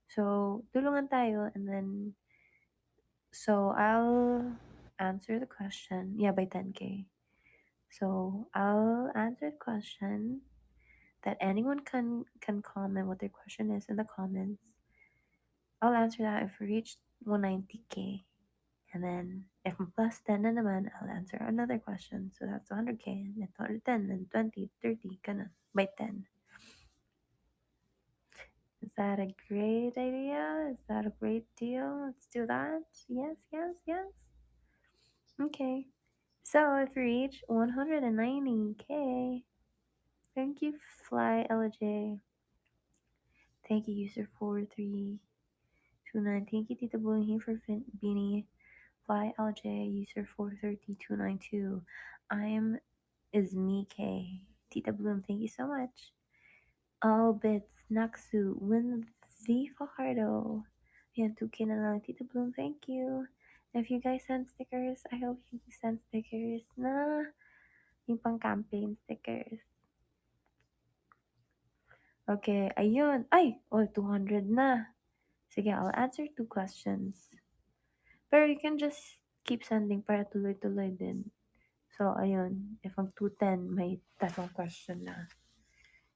So, tulungan tayo and then, so I'll answer the question, yeah, by 10K. So, I'll answer the question that anyone can comment what their question is in the comments. I'll answer that if we reach 190K. And then if I'm plus 10 na naman, I'll answer another question. So that's 100K and then 110 and 20, 30, ganun, by 10. Is that a great idea? Is that a great deal? Let's do that. Yes, yes, yes. Okay. So if we reach 190K, thank you, Fly LJ. Thank you, user 4329. Thank you, Tita Bullying for Beanie. Fly LJ, user 430292. I'm Izmike. Tita Bloom, thank you so much. All bits, Naksu, Wins Z Fajardo. Ayan, 2K na lang. Tita Bloom, thank you. If you guys send stickers, I hope you send stickers na yung pang campaign stickers. Okay, ayun. Ay! Oh, 200 na. Sige, I'll answer 2 questions. Pero you can just keep sending para tuloy-tuloy din. So, ayun. If I'm 210, may 3 question na.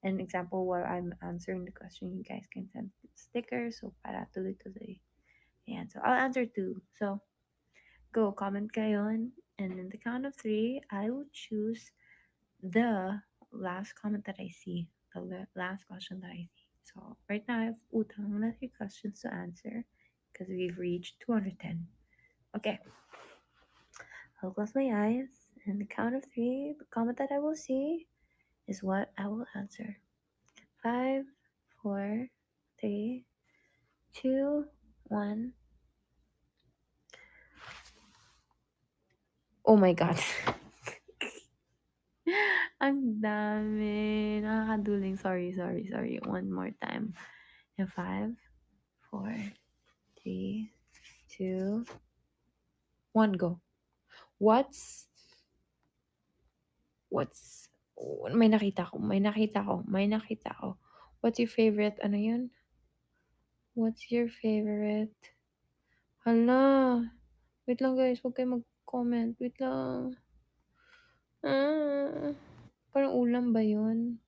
An example while I'm answering the question, you guys can send stickers. So, para tuloy-tuloy. Ayan. So, I'll answer 2. So, go. Comment kayo. And in the count of 3, I will choose the last comment that I see. The last question that I see. So, right now, I have utang na 3 questions to answer because we've reached 210. Okay. I'll close my eyes, and the count of 3, the comment that I will see is what I will answer. 5, 4, 3, 2, 1. Oh my God. Ang dami. Nakakaduling. Sorry. One more time. And 5, 4, 3, 2, 1, go. What's may nakita ko. What's your favorite, ano yun? What's your favorite? Hala. Wait lang guys, huwag kayo mag-comment. Wait lang. Parang ulam ba yun?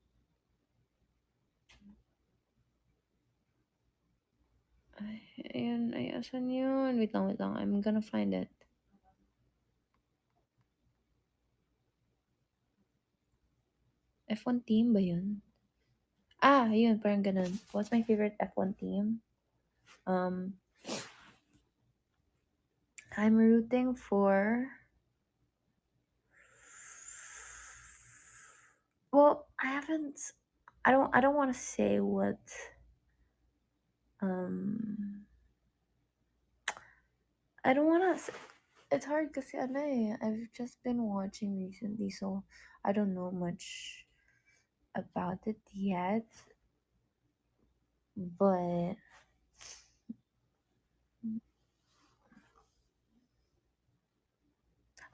Ay, ayan, asan yun? Wait lang. I'm gonna find it. F1 team ba yun? Ayun, parang ganun. What's my favorite F1 team? I'm rooting for... Well, I don't want to say what... I don't want to... It's hard kasi I've just been watching recently, so I don't know much about it yet. But...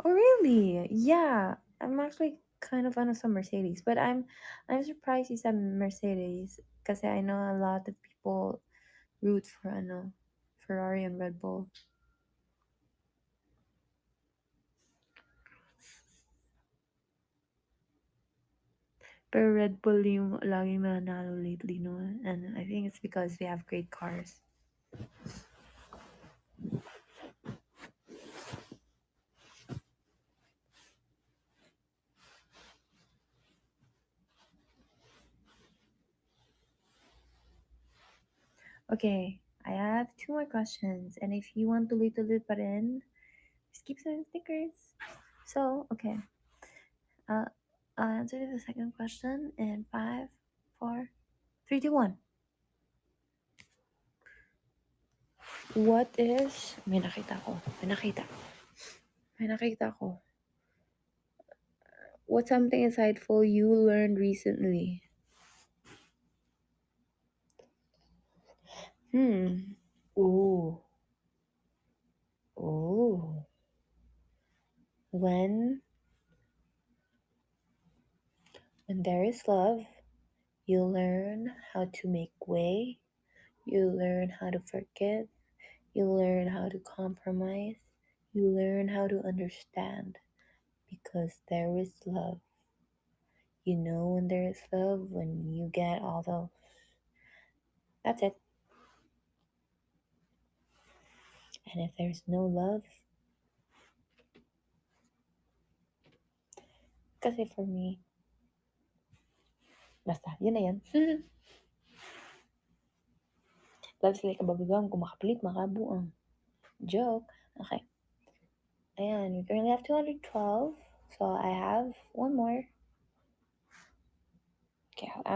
Oh, really? Yeah. I'm actually kind of on some Mercedes, but I'm surprised you said Mercedes because I know a lot of people root for Ferrari and Red Bull. Pero Red Bull yung laging nanalo lately, no? And I think it's because they have great cars. Okay, I have 2 more questions. And if you want tuloy-tuloy pa rin, just keep sending stickers. So, okay. I'll answer the second question in 5, 4, 3, 2, 1. What is... May nakita ko. What's something insightful you learned recently? Ooh. When there is love, you learn how to make way, you learn how to forgive, you learn how to compromise, you learn how to understand, because there is love. You know when there is love, when you get all those. That's it. And if there's no love, kasi for me, basta, yun na yan. Love's like a bubblegum, kung makapalit, makabuang. Joke. Okay. And we currently have 212, so I have one more. Okay, I'll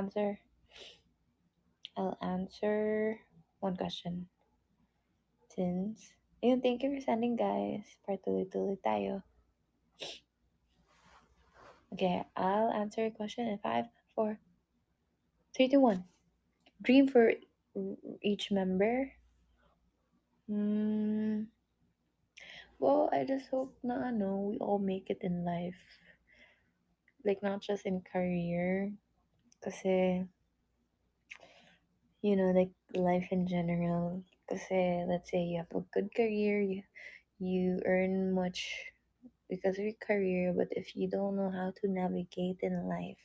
answer one question. Since, ayun, thank you for sending, guys. Para tuloy-tuloy tayo. Okay, I'll answer a question in 5, 4, 3, 2, 1. Dream for each member. Mm, well, I just hope na we all make it in life. Like, not just in career. Kasi, like life in general. Kasi, let's say you have a good career, you earn much because of your career, but if you don't know how to navigate in life,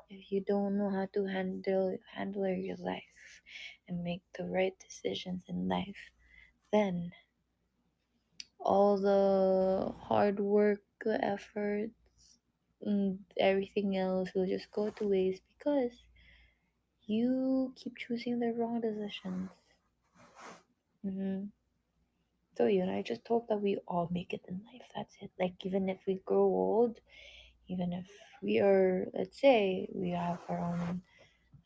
if you don't know how to handle your life and make the right decisions in life, then all the hard work, effort, and everything else will just go to waste because you keep choosing the wrong decisions. Mm-hmm. So, I just hope that we all make it in life. That's it. Like, even if we grow old, even if we are, let's say, we have our own,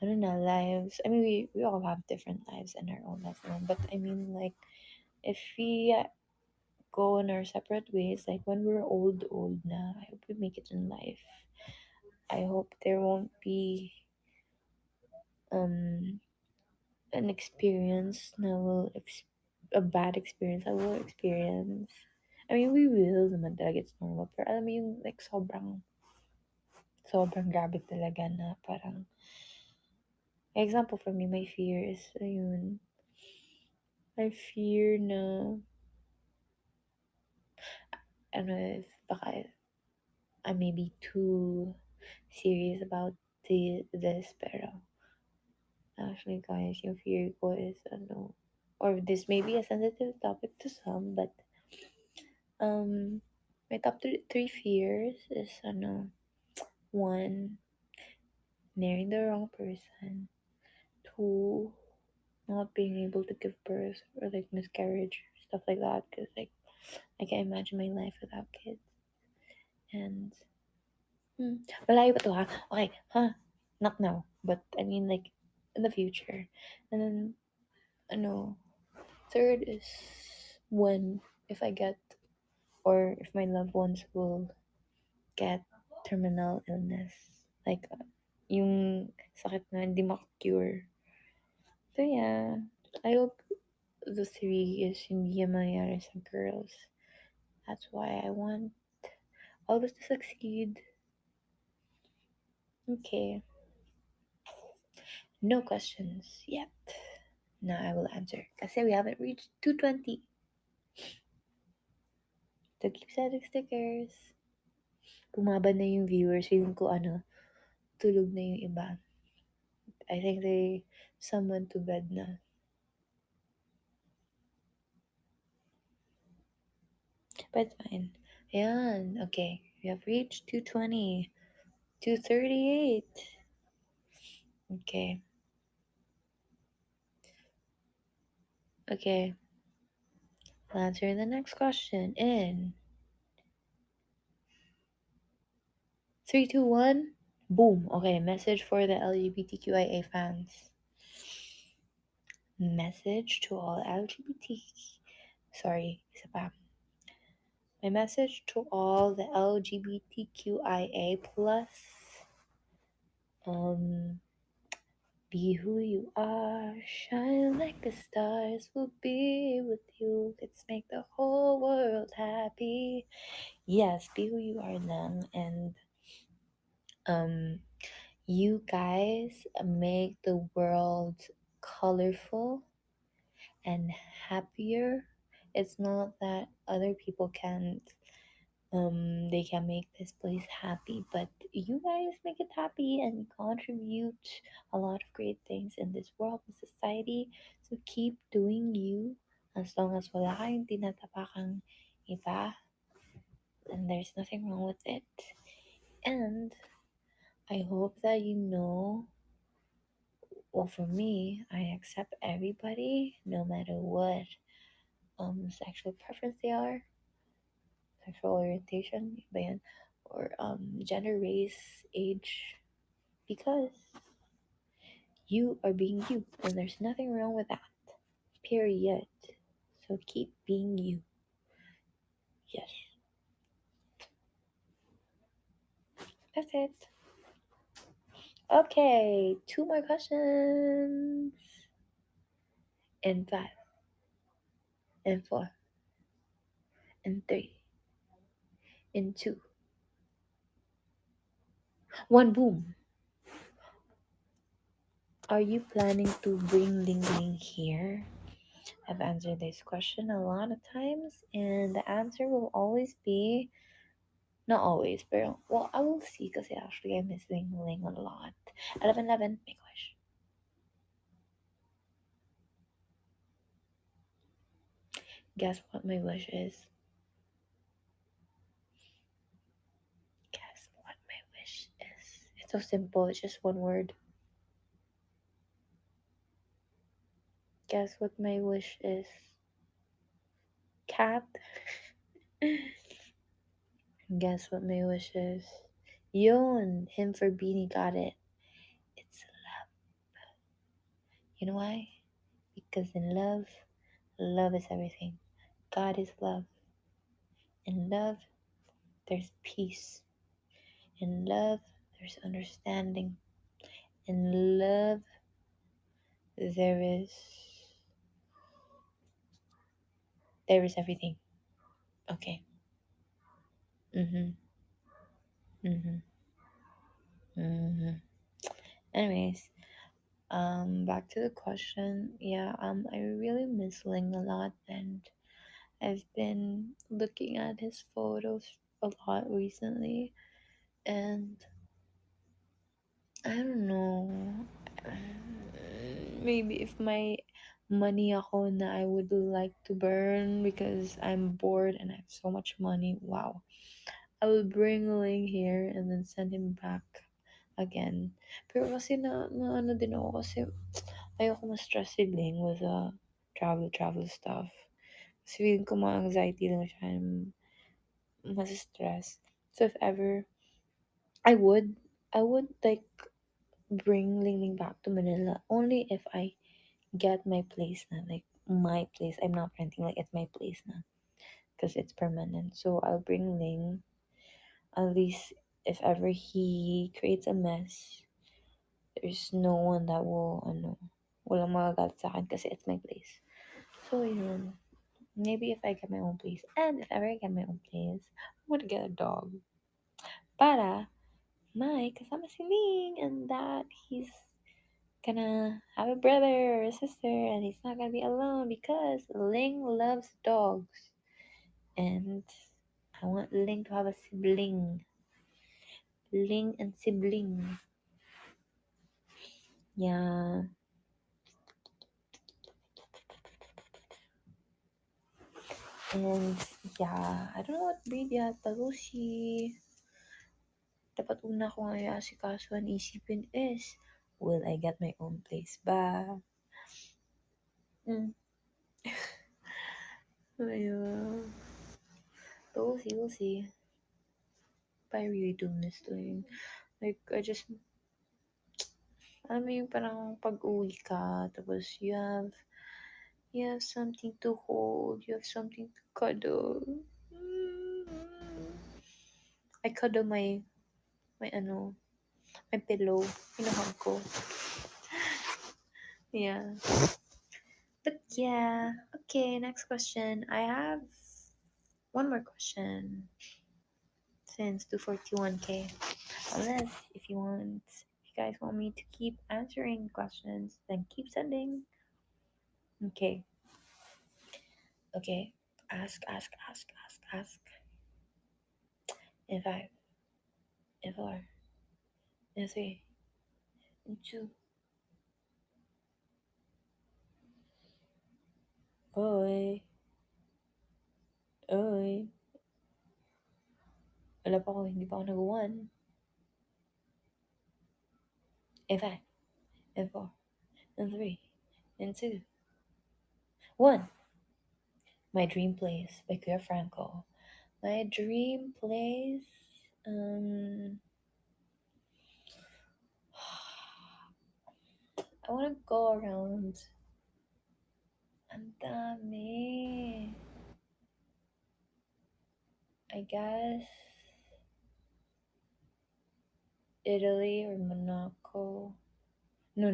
I don't know, lives. I mean, we all have different lives and our own lives. But I mean, like, if we go in our separate ways, like when we're old now, I hope we make it in life. I hope there won't be um an experience na a bad experience I will experience. I mean, we will naman talaga, it's normal. Pero alam mo yung like sobrang grabe talaga na parang, example for me, my fear is, ayun, I fear na, I don't know if baka I may be too serious about this, pero actually guys, yung fear ko is, or this may be a sensitive topic to some, but Um, my top three fears is one, marrying the wrong person. Two, not being able to give birth or like miscarriage, stuff like that. Cause like I can't imagine my life without kids. And malayo pa to ha. Okay, huh? Not now, but I mean like in the future. And then third is when if I get or if my loved ones will get terminal illness. Like, yung sakit na hindi makakure. So, yeah. I hope the three is hindi yan mangyayari sa girls. That's why I want all this to succeed. Okay. No questions yet. Now I will answer. Kasi we haven't reached 220. So keep sending stickers. Bumaba na yung viewers. Feeling ko tulog na yung iba. I think some went to bed na. But it's fine. Ayan. Okay. We have reached 220. 238. Okay. Okay. I'll answer the next question in 3, 2, 1. Boom. Okay. Message for the LGBTQIA fans. Message to all LGBT. Sorry. Isa pa. My message to all the LGBTQIA plus. Be who you are, shine like the stars, we'll be with you. Let's make the whole world happy. Yes, be who you are now. And you guys make the world colorful and happier. It's not that other people can't they can make this place happy, but you guys make it happy and contribute a lot of great things in this world and society. So keep doing you. As long as wala kayong tinatapakang iba, then there's nothing wrong with it. And I hope that well, for me, I accept everybody no matter what sexual preference they are, sexual orientation, iba yan, or gender, race, age, because you are being you, and there's nothing wrong with that. Period. So keep being you. Yes. That's it. Okay, two more questions. In five, in four, in three, in two, one. Boom. Are you planning to bring Ling Ling here? I've answered this question a lot of times, and the answer will always be not always, but well, I will see because actually I miss Ling Ling a lot. 1111, make a wish. Guess what my wish is? Guess what my wish is? It's so simple, it's just one word. Guess what my wish is? Cat. Guess what my wish is? Yon, him for Beanie got it. It's love. You know why? Because in love, love is everything. God is love. In love, there's peace. In love, there's understanding. In love, there is everything. Okay. Mhm. Mhm. Mhm. Anyways, back to the question. Yeah, I really miss Ling a lot, and I've been looking at his photos a lot recently, and I don't know. Maybe if my money ako na I would like to burn because I'm bored and I have so much money. Wow. I will bring Ling here and then send him back again. Pero kasi na ano din ako kasi ayoko ma-stress si Ling with travel stuff. Kasi feeling ko mga anxiety lang siya and mas-stress. So if ever I would like bring Ling Ling back to Manila only if I get my place na, like my place. I'm not renting, like it's my place na because it's permanent. So I'll bring Ling. At least if ever he creates a mess, there's no one that will walang magagalit sa akin kasi it's my place. So yun. Maybe if I get my own place, and if ever I get my own place, I'm gonna get a dog. Para my kasama si Ling, and that he's gonna have a brother or a sister, and he's not gonna be alone because Ling loves dogs, and I want Ling to have a sibling. Ling and sibling. Yeah. And yeah, I don't know what breed yet, but we'll see. Dapat una ko nga i-asikaso ang isipin is, will I get my own place ba? Mm. Ayun. But we'll see, we'll see. But I really do miss doing, like, alam mo yung parang pag-uwi ka, tapos you have something to hold, you have something to cuddle. I cuddle my my pillow, hinahag ko. Yeah. But yeah, okay, next question. I have one more question since 241K. Unless if you guys want me to keep answering questions, then keep sending. Okay. Okay. Ask. In five, in four, in three, in two. Oy. Oy. Wala pa ako, hindi pa ako nag-one. In five, in four, in three, in two, one. My Dream Place by Clear Franco. My dream place, um, I want to go around. Ang dami. I guess Italy or Monaco. No.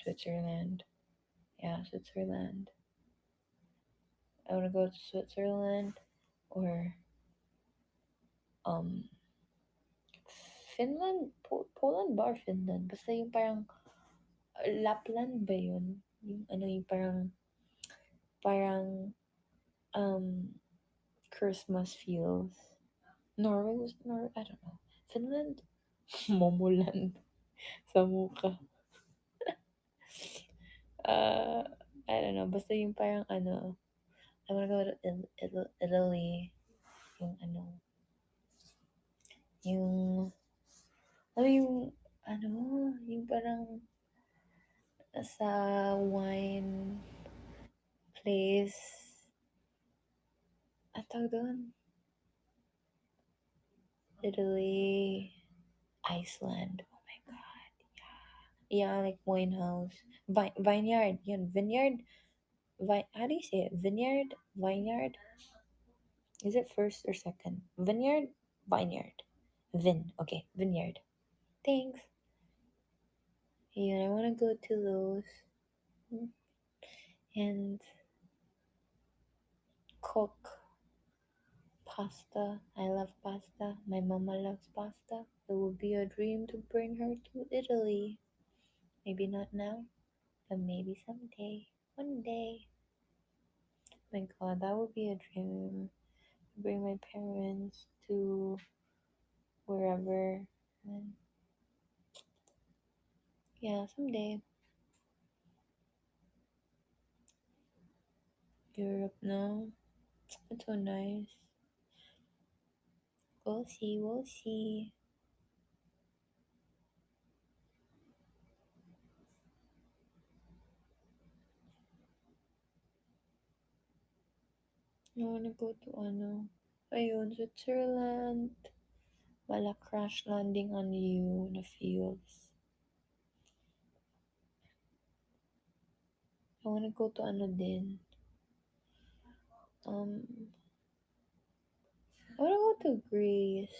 Switzerland. Yeah, Switzerland. I want to go to Switzerland or um Finland, Poland ba or Finland? Basta yung parang Lapland ba yun? Yung ano yung parang um Christmas feels. Norway was Norway, I don't know. Finland? Momoland sa mukha. Uh, I don't know. Basta yung parang ano, I wanna go to Italy. Yung ano, yung, ano yung, ano, yung parang sa wine place. Ang tawag doon? Italy, Iceland. Oh my god. Yeah, like wine house. Vineyard. Yun, vineyard. How do you say it? Vineyard? Vineyard? Is it first or second? Vineyard? Vineyard. Okay, vineyard. Thanks. Yeah, I want to go to those and cook pasta. I love pasta. My mama loves pasta. It would be a dream to bring her to Italy. Maybe not now, but maybe someday. One day. My god, that would be a dream. Bring my parents to wherever. And yeah, someday. Europe, no. It's so nice. We'll see, we'll see. I wanna go to ano. Ayun, Switzerland. Wala crash landing on you na feels. I wanna go to ano din. Um, I wanna go to Greece.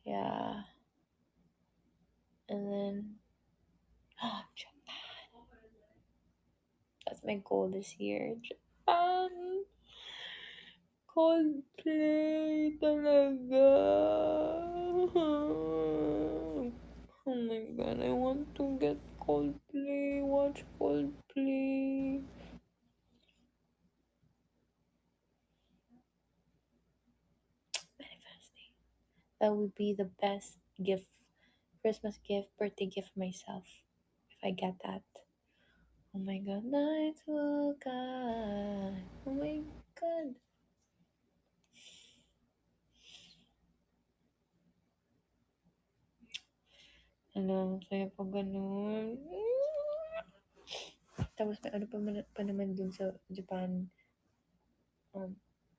Yeah. And then, Japan. That's my goal this year. Japan. Coldplay talaga. Oh my god, I want to get Coldplay, watch Coldplay. Manifesting. That would be the best gift, Christmas gift, birthday gift for myself if I get that. Oh my god, nights will guide. Oh my god. Ano, saya pa ganun. Tapos may ano pa naman dun sa Japan.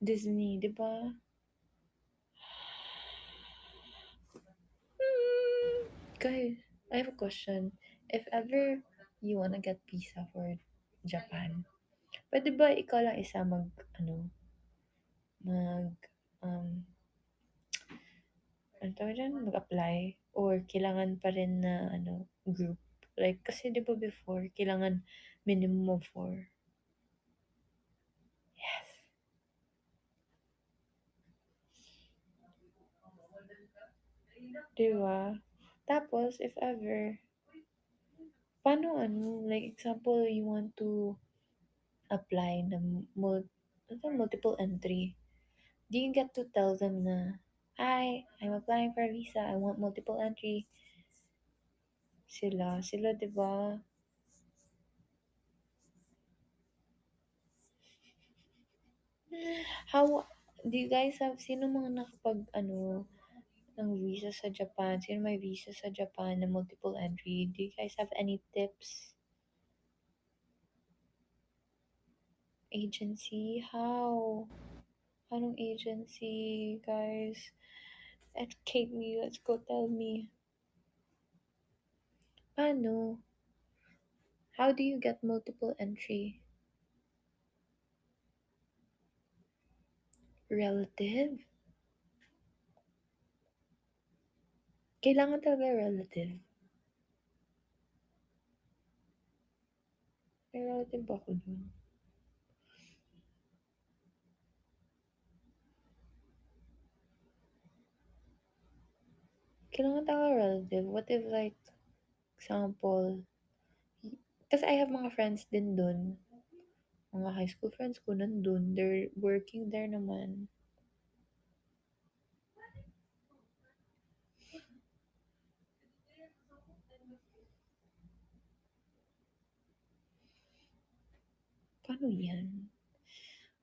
Disney, di ba? Guys, I have a question. If ever you wanna get visa for Japan, pwede ba ikaw lang isa mag, um, ano tawag dyan? Mag-apply? Or kailangan pa rin na, group? Like, kasi di ba before, kailangan minimum of four. Yes. Di ba? Tapos, if ever, paano like example, you want to apply na multiple entry. Do you get to tell them na, hi, I'm applying for a visa, I want multiple entry. Sila, di ba? How, do you guys have, sino mga nakapag, ng visa sa Japan? Sino may visa sa Japan na multiple entry? Do you guys have any tips? Agency? How? Anong agency, guys? Educate me. Let's go tell me. Paano? How do you get multiple entry? Relative? Kailangan talaga relative. May relative ba ako dun? Kailangan talaga relative. What if like, example, kasi I have mga friends din dun. Mga high school friends ko nandun. They're working there naman. Paano yan?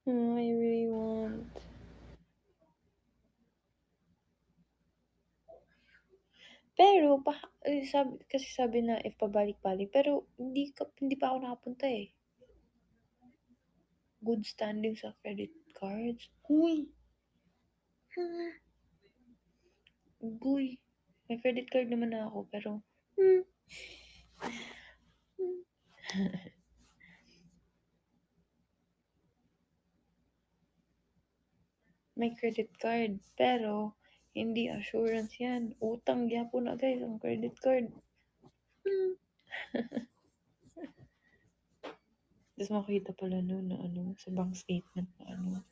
Oh, I really want. Pero, kasi sabi na if pabalik-balik. Pero, hindi pa ako nakapunta eh. Good standing sa credit cards. Uy! Uy! May credit card naman na ako, pero, hmm, may credit card. Pero, hindi assurance yan. Utang gyapon na guys ang credit card. Hmm. Tapos makita pala no na ano, sa bank statement na ano,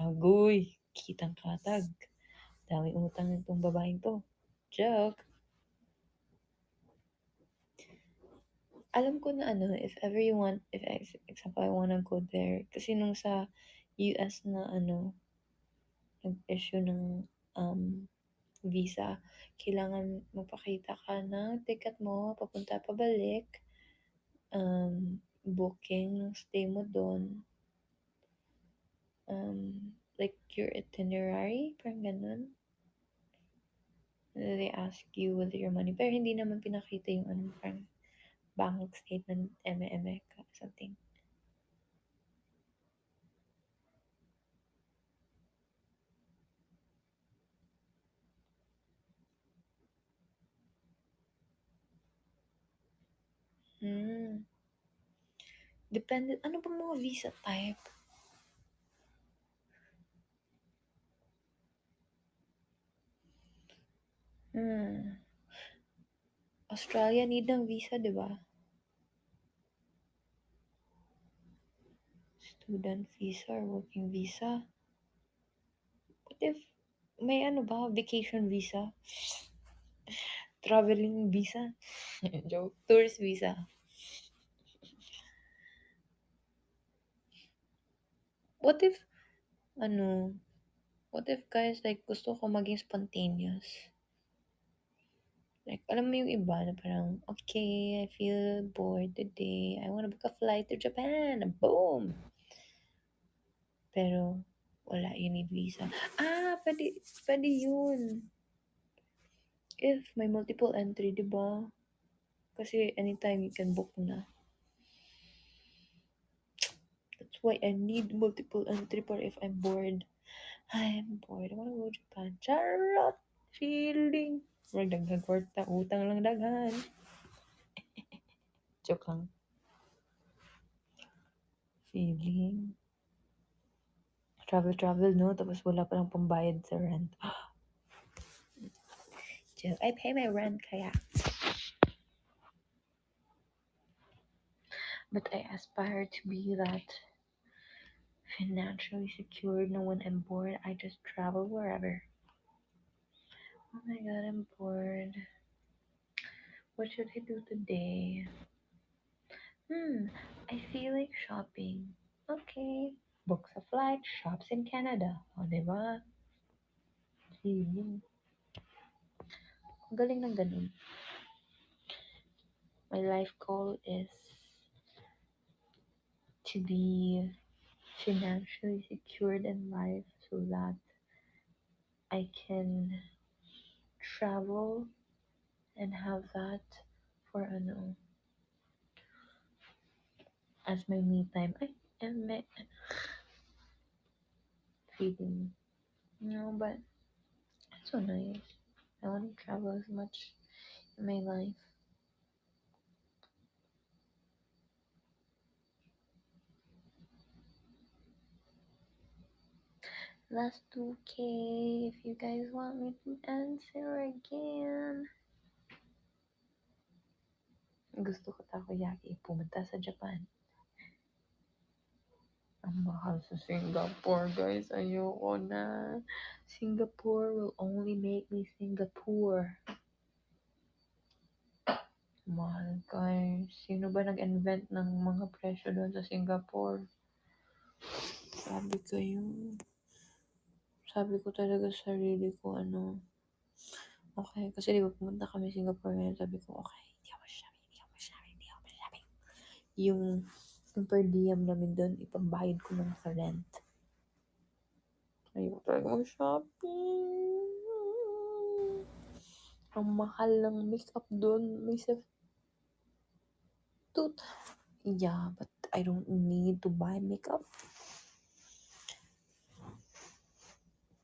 agoy, kitang katag. Daming utang nitong babaeng to. Joke. Alam ko na ano, if ever you want, if example, I wanna go there. Kasi nung sa US na ano, nag-issue ng um, visa, kailangan magpakita ka ng ticket mo, papunta pabalik, booking ng stay mo doon, like your itinerary, parang ganun. And then they ask you with your money. Pero hindi naman pinakita yung ano, parang bank statement, eme something. Hmm. Depende, ano ba mga visa type? Hmm. Australia need ng visa, di ba? Student visa or working visa. What if may ano ba, vacation visa? Traveling visa? Joke. Tourist visa. What if, ano, what if guys, like, gusto ko maging spontaneous? Like, alam mo yung iba na parang, okay, I feel bored today. I wanna book a flight to Japan. Boom! Pero, wala, you need visa. Pwede yun. If may multiple entry, di ba? Kasi anytime you can book na. That's why I need multiple entry for if I'm bored. I'm bored. I wanna go to Japan. Charot! Feeling. Wag dagdag kwarta. Utang lang daghan. Joke lang. Feeling. Travel, no? Tapos wala palang pambayad sa rent. Joke. I pay my rent kaya. But I aspire to be that financially secured. No, when I'm bored, I just travel wherever. Oh my god, I'm bored. What should I do today? I feel like shopping. Okay. Books a flight, shops in Canada. O, diba? Feeling. Ang galing ng ganun. My life goal is to be financially secured in life so that I can travel and have that for ano as my me time. Ay, and my feeling. No, but it's so nice. I want to travel as much in my life. Last 2K if you guys want me to answer again. Gusto ko takoyaki pumunta sa Japan. Ang mahal sa Singapore, guys. Ayoko na. Singapore will only make me Singapore. Mahal, guys. Sino ba nag-invent ng mga presyo doon sa Singapore? Sabi ko talaga sa sarili ko, okay. Kasi di ba pumunta kami Singapore ngayon, sabi ko, okay, hindi ako shopping. Yung per diem namin doon, ipambayad ko lang sa rent. Ayoko talaga mag-shopping. Ang mahal ng makeup doon. May yeah, but I don't need to buy makeup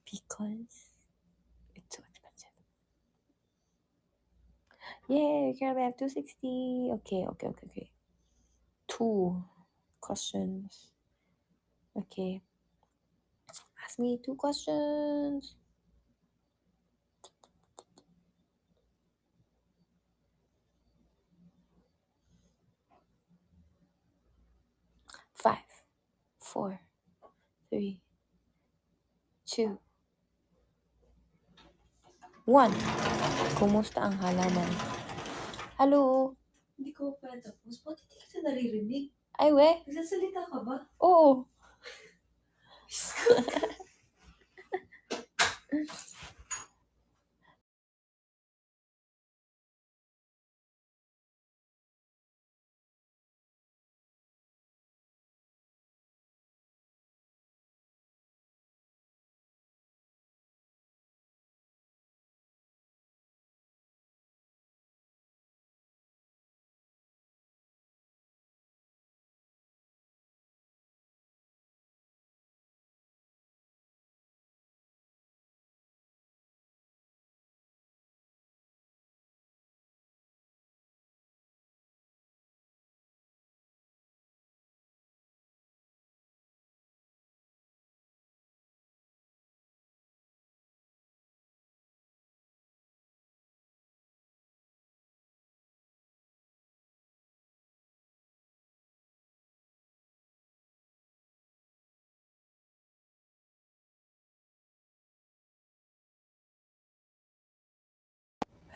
because it's so expensive. Yay, currently I have 260. Okay. 2 questions. Okay. Ask me 2 questions. 5, 4, 3, 2, 1. Kumusta ang halaman? Hello? Hindi ko pa tapos. Ba't hindi kita naririnig? Ay, we? Nagsasalita ka ba? Oo.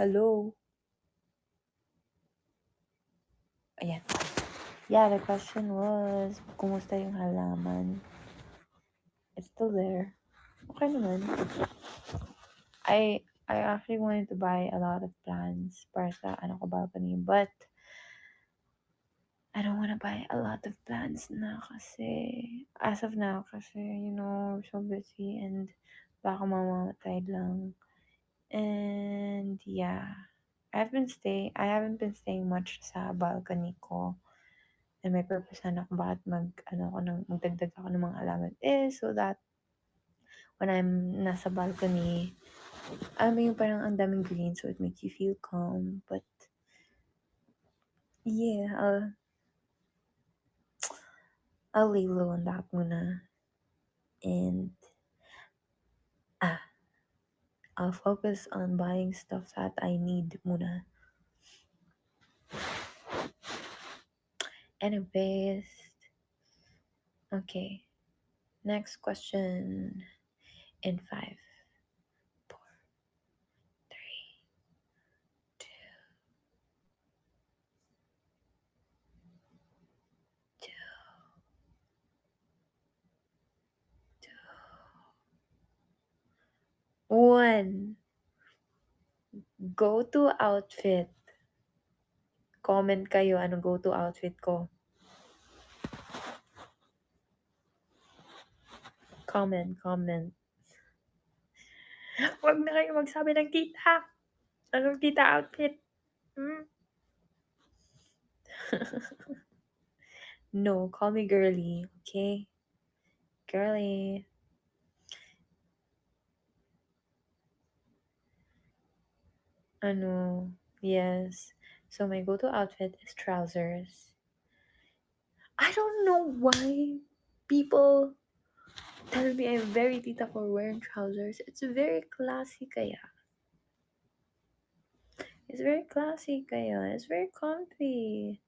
Hello? Ayan. Yeah, the question was, kumusta yung halaman? It's still there. Okay naman. I actually wanted to buy a lot of plants para sa balcony, but I don't want to buy a lot of plants na kasi, as of now, kasi, we're so busy and baka mamamatay lang. And yeah, I haven't been staying much sa balcony ko. And may purpose na ako bakit magdagdag ako ng mga halaman is so that when I'm nasa balcony, alam mo yung parang ang daming green so it makes you feel calm. But yeah, I'll lay low on that muna. And I'll focus on buying stuff that I need muna. Anyways, okay. Next question in 5, 4, 3, 2, 1. Go-to outfit. Comment kayo anong go-to outfit ko. Comment. Huwag na kayo magsabi ng kita. Anong kita outfit? No, call me girly, okay? Girly. Yes. So my go-to outfit is trousers. I don't know why people tell me I'm very tita for wearing trousers. It's very classy kaya. It's very classy kaya. It's very comfy.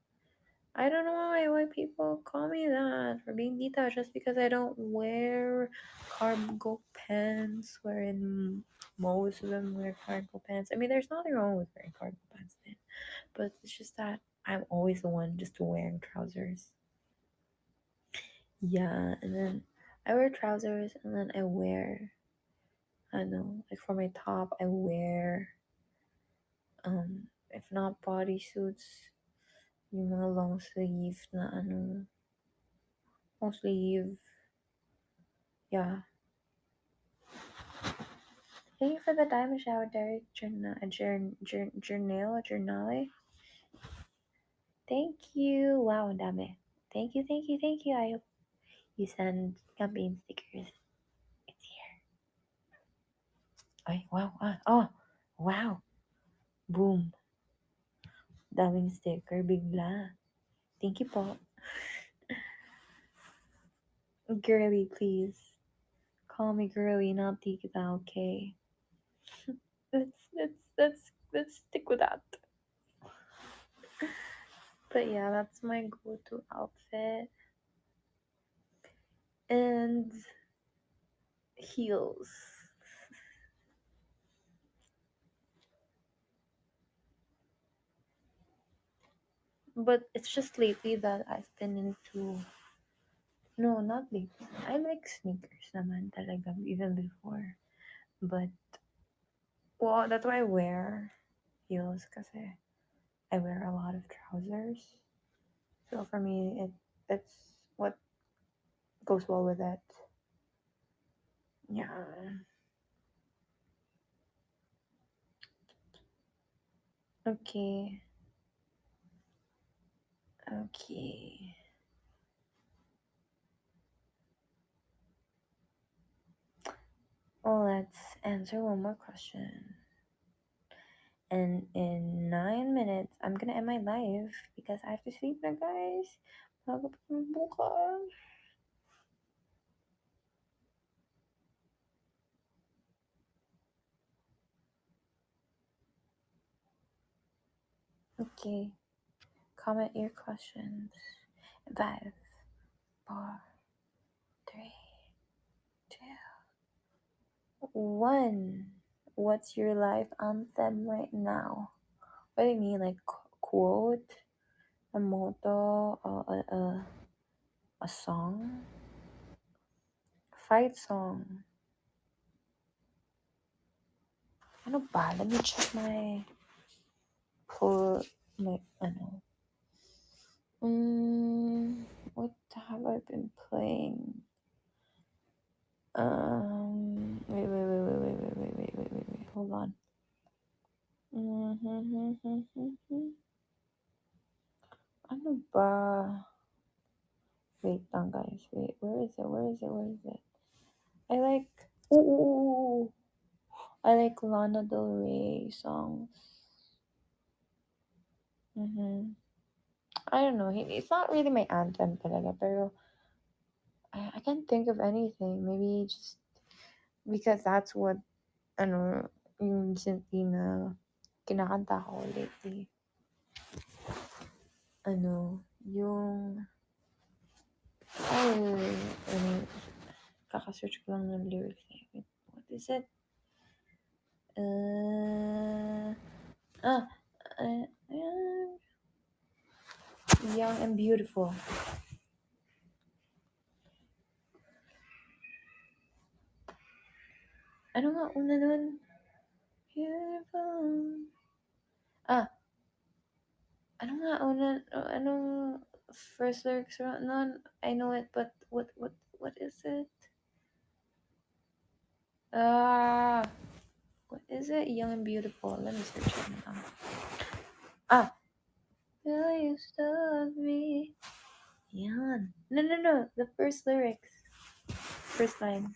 I don't know why people call me that for being tita just because I don't wear cargo pants, wherein most of them wear cargo pants. I mean, there's nothing wrong with wearing cargo pants then, but it's just that I'm always the one just wearing trousers. Yeah, and then I wear trousers, and then I wear, I don't know, like for my top, I wear, if not bodysuits, yung mga long sleeve na ano, long sleeve, yeah. Thank you for the diamond shower, Derek. Journale. Thank you. Wow, ang dami. Thank you. I hope you send campaign stickers. It's here. Ay, wow. Oh, wow. Boom. Daming sticker bigla. Thank you po. Girly, please. Call me girly, not Tikita, okay? Let's stick with that. But yeah, that's my go-to outfit. And heels. But it's just lately that I've been into. No, not lately. I like sneakers naman talaga even before. But, well, that's why I wear heels kasi I wear a lot of trousers. So for me, it's what goes well with it. Yeah. Okay. Okay. Well, let's answer one more question. And in 9 minutes, I'm gonna end my live because I have to sleep now, guys. Bago pa kami bukas. Okay. Comment your questions. 5, 4, 3, 2, 1. What's your life anthem right now? What do you mean? Like quote? A motto? A song? Fight song? Ano ba? Let me check my pull. My, ano. What have I been playing? Wait. Hold on. Ano ba? Wait lang, guys. Wait, where is it? I like. Ooh. I like Lana Del Rey songs. I don't know. It's not really my anthem talaga, pero I can't think of anything. Maybe just because that's what ano yung recently na kinakanta ko lately. Ano, yung kaka-search ko lang ng lyrics eh. Wait, what is it? Uh, Young and Beautiful. Ano nga una nun? Beautiful. Ano nga una? Anong first lyrics nun? I know it, but what is it? What is it? Young and Beautiful. Let me search it now. Will you still love me? Yan. No. The first lyrics. First line.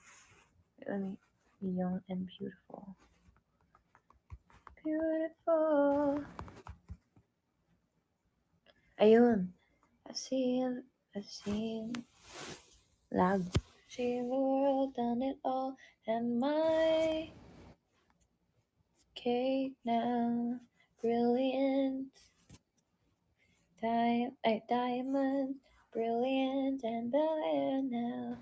Let me. Young and beautiful. Beautiful. Ayun. I've seen. Lag. Seen the world, done it all, and my cake now. Brilliant. Diamonds, brilliant and brilliant now.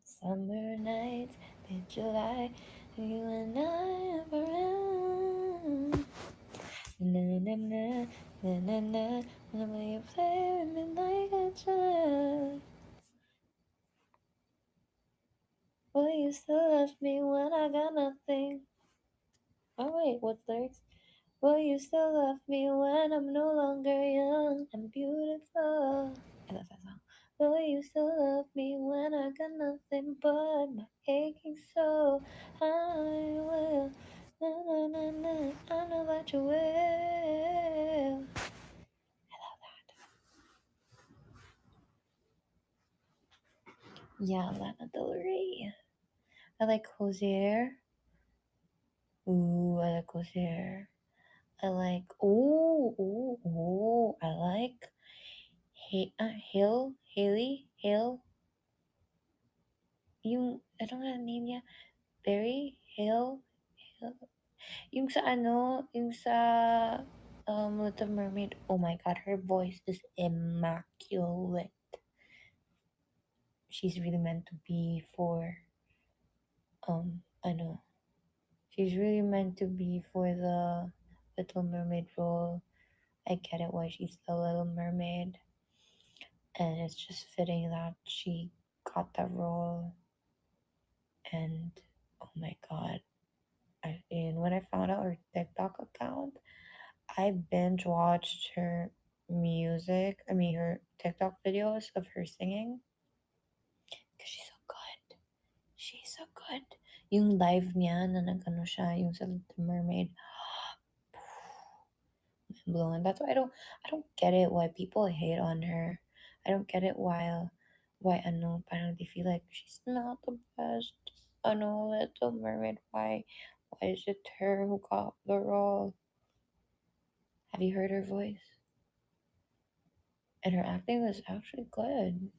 Summer nights, mid-July, you and I are around. Na na na na na na. The way you play with me like a child. Will you still love me when I got nothing? Oh wait, what's the lyrics? Will you still love me when I'm no longer young and beautiful? I love that song. Will you still love me when I got nothing but my aching soul? I will. Na na na na. I know that you will. Yeah, Lana Del Rey. I like Hosier. Ooh, I like Hosier. I like. Ooh. I like. Haley. Yung, ano nga name niya? Barry? Hale? Yung sa ano, yung sa Little Mermaid. Oh my god, her voice is immaculate. She's really meant to be for, ano, she's really meant to be for the Little Mermaid role. I get it why she's the Little Mermaid. And it's just fitting that she got that role. And oh my god. And when I found out her TikTok account, I binge watched her her TikTok videos of her singing because she's so good. She's so good. Yung live niya na nagano siya, yung sa Little Mermaid, mind blowing. That's why I don't get it why people hate on her. I don't get it why ano parang they feel like she's not the best ano Little Mermaid. Why is it her who got the role? Have you heard her voice? And her acting was actually good.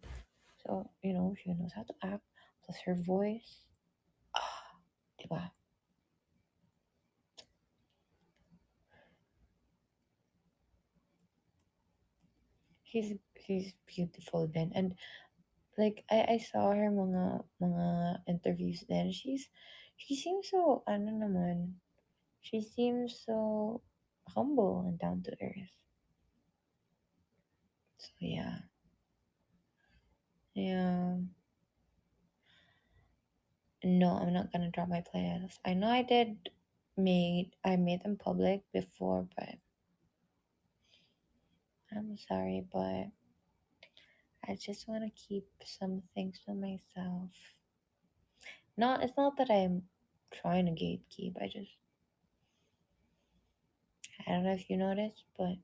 So, she knows how to act, plus her voice. Ah, diba? She's beautiful then. And like I saw her mga interviews then. She seems so ano naman. She seems so humble and down to earth. So yeah. Yeah. No, I'm not gonna drop my playlist. I know I made them public before, but I'm sorry, but I just want to keep some things to myself. It's not that I'm trying to gatekeep. I don't know if you noticed, but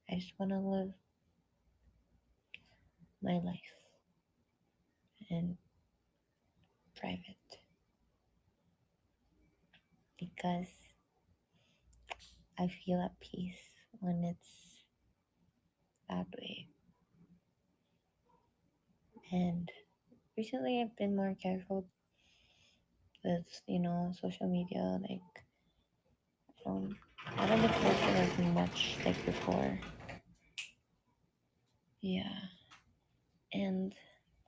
I just want to live my life in private because I feel at peace when it's that way. And recently I've been more careful with, social media. Like, I don't get posted as much like before. Yeah. And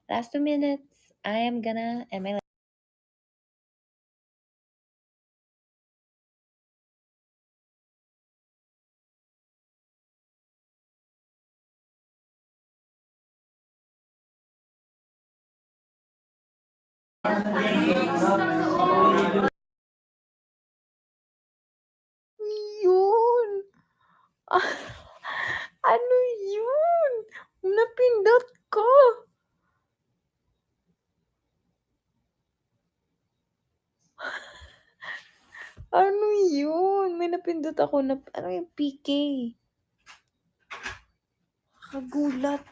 last 2 minutes, I am gonna end my yun? Ano yun? Napindot ko. Ano yun? May napindot ako na, ano yung PK? Kagulat.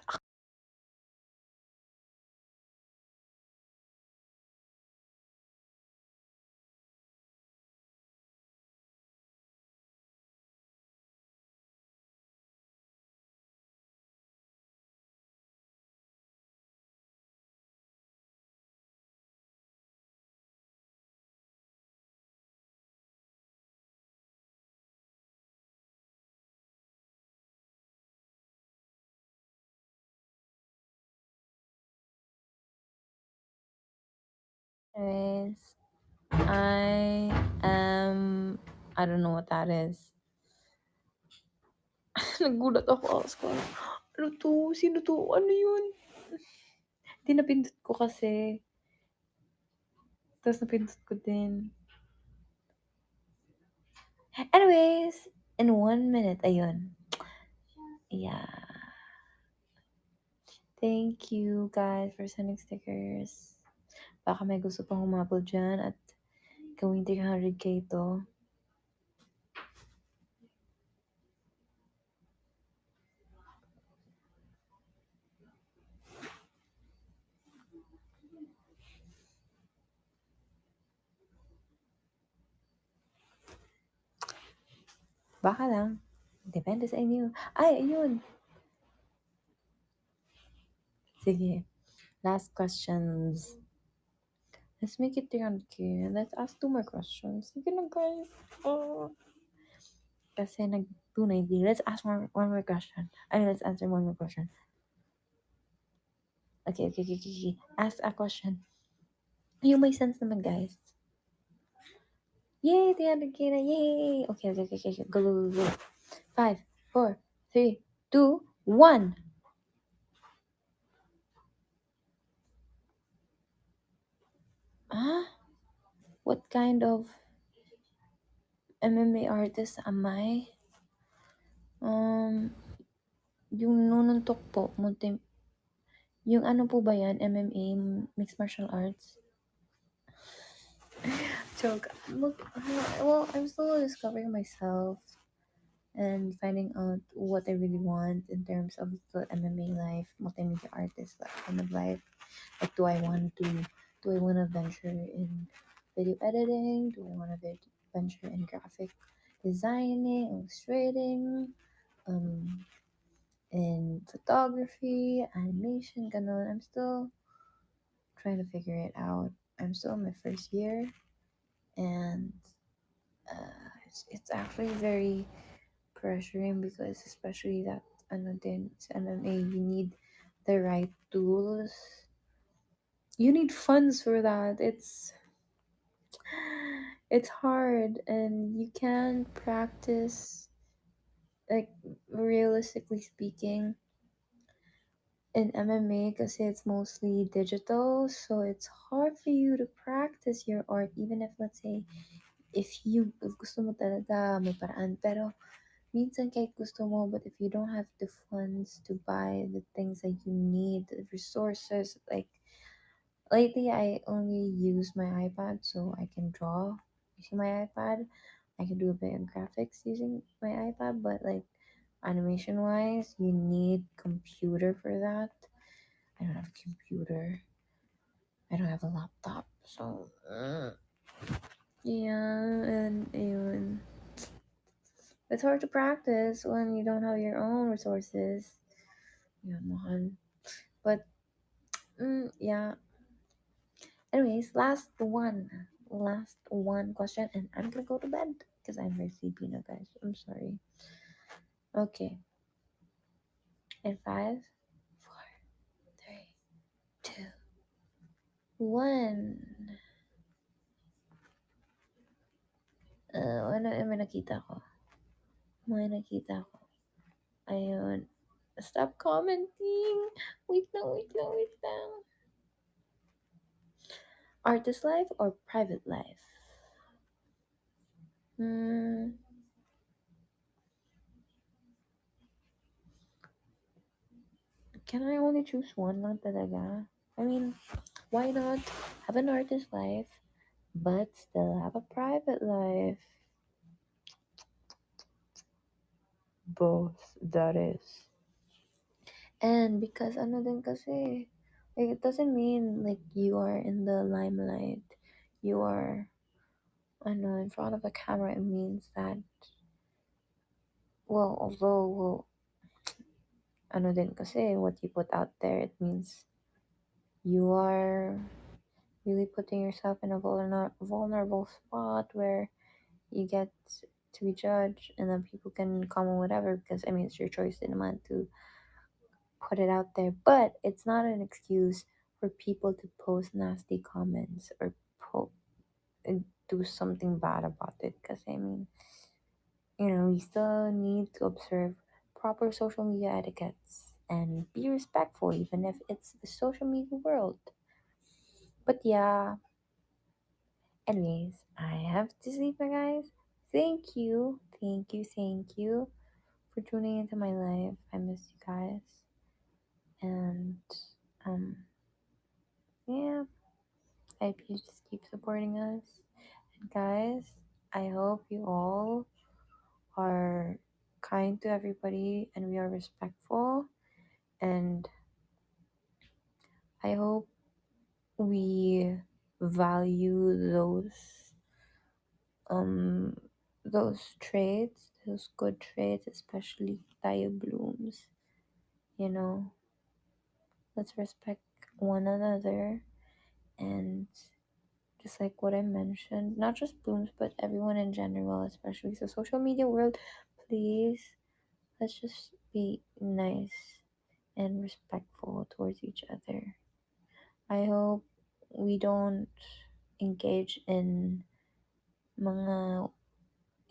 Anyways, I am. I don't know what that is. Nagulat ako. I was going, ano to? Sino to? Ano yun? Di napindot ko kasi. Tapos napindot ko din. Anyways, in 1 minute, ayun. Yeah. Thank you guys for sending stickers. Baka may gusto pang humabol dyan at gawing 300k to. Baka lang. Depende sa inyo. Ay, ayun. Sige. Last questions. Let's make it 300k. Let's ask 2 more questions. Sige na, guys. Oh. Kasi nag-tunay di. Let's ask one more question. I mean, let's answer one more question. Okay. Ask a question. Yung may sense naman, guys. Yay! 300k na! Yay! Okay. Go. 5, 4, 3, 2, 1. Ah? What kind of MMA artist am I? Yung nununtok po, yung ano po ba yan? MMA, mixed martial arts? Joke. Well, I'm still discovering myself and finding out what I really want in terms of the MMA life, multimedia artist, that kind of life. Like, do I want to venture in video editing? Do I want to venture in graphic designing, illustrating, in photography, animation, ganon? I'm still trying to figure it out. I'm still in my first year, and it's actually very pressuring because especially that ano din sa MMA, you need the right tools. You need funds for that. It's hard and you can practice, like, realistically speaking, in MMA because it's mostly digital, so it's hard for you to practice your art even if, let's say, if gusto mo talaga may paraan, pero minsan kahit gusto mo, but if you don't have the funds to buy the things that you need, the resources, like, lately I only use my iPad so I can draw using my iPad. I can do a bit of graphics using my iPad, but like animation wise, you need computer for that. I don't have a computer. I don't have a laptop, so yeah, and ayun. It's hard to practice when you don't have your own resources. Yeah, mahal. But yeah. Anyways, last one question, and I'm gonna go to bed because I'm very sleepy now, guys. I'm sorry. Okay. In 5, 4, 3, 2, 1. Ano yung may nakita ko? Ayun. Stop commenting. Wait lang. Artist life or private life? Can I only choose one lang talaga? I mean, why not have an artist life but still have a private life? Both, that is. And because ano din kasi, like, it doesn't mean like you are in the limelight. You are in front of a camera. It means that, well, although, well, ano din kasi what you put out there, it means you are really putting yourself in a vulnerable spot where you get to be judged and then people can comment whatever because I mean it's your choice in a month to put it out there, but it's not an excuse for people to post nasty comments or do something bad about it. Because, I mean, we still need to observe proper social media etiquettes and be respectful, even if it's the social media world. But yeah, anyways, I have to sleep, my guys. Thank you for tuning into my life. I miss you guys. And, um, yeah, I hope you just keep supporting us. And, guys, I hope you all are kind to everybody and we are respectful. And I hope we value um those traits, those good traits, especially tayo blooms. You know, let's respect one another and just like what I mentioned, not just blooms but everyone in general, especially the social media world, please let's just be nice and respectful towards each other. I hope we don't engage in mga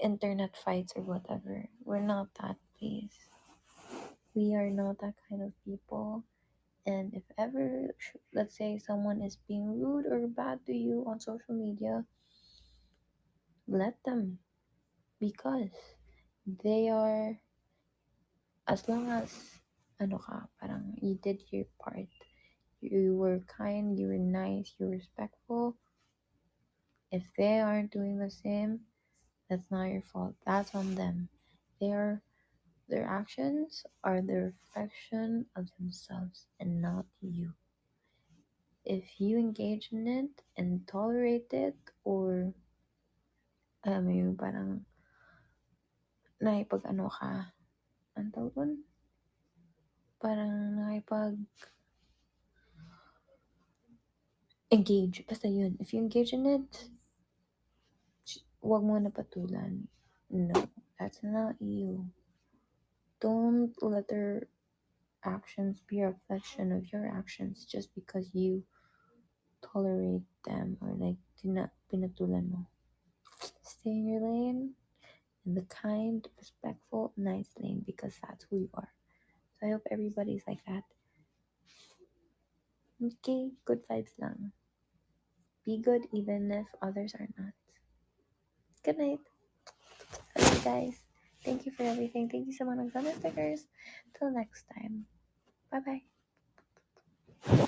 internet fights or whatever. We're not that, please. We are not that kind of people. And if ever, let's say, someone is being rude or bad to you on social media, let them. Because they are, as long as, parang you did your part. You were kind, you were nice, you were respectful. If they aren't doing the same, that's not your fault. That's on them. Their their actions are the reflection of themselves and not you. If you engage in it and tolerate it, or alam mo yung parang nakipag ano ka, ang tawag dun? Parang engage. Basta yun. If you engage in it, wag mo na patulan. No, that's not you. Don't let their actions be a reflection of your actions just because you tolerate them or like pinatulan mo. Stay in your lane, in the kind, respectful, nice lane because that's who you are. So I hope everybody's like that. Okay, good vibes lang. Be good even if others are not. Good night. Love you guys. Thank you for everything. Thank you so much for the stickers. Till next time. Bye bye.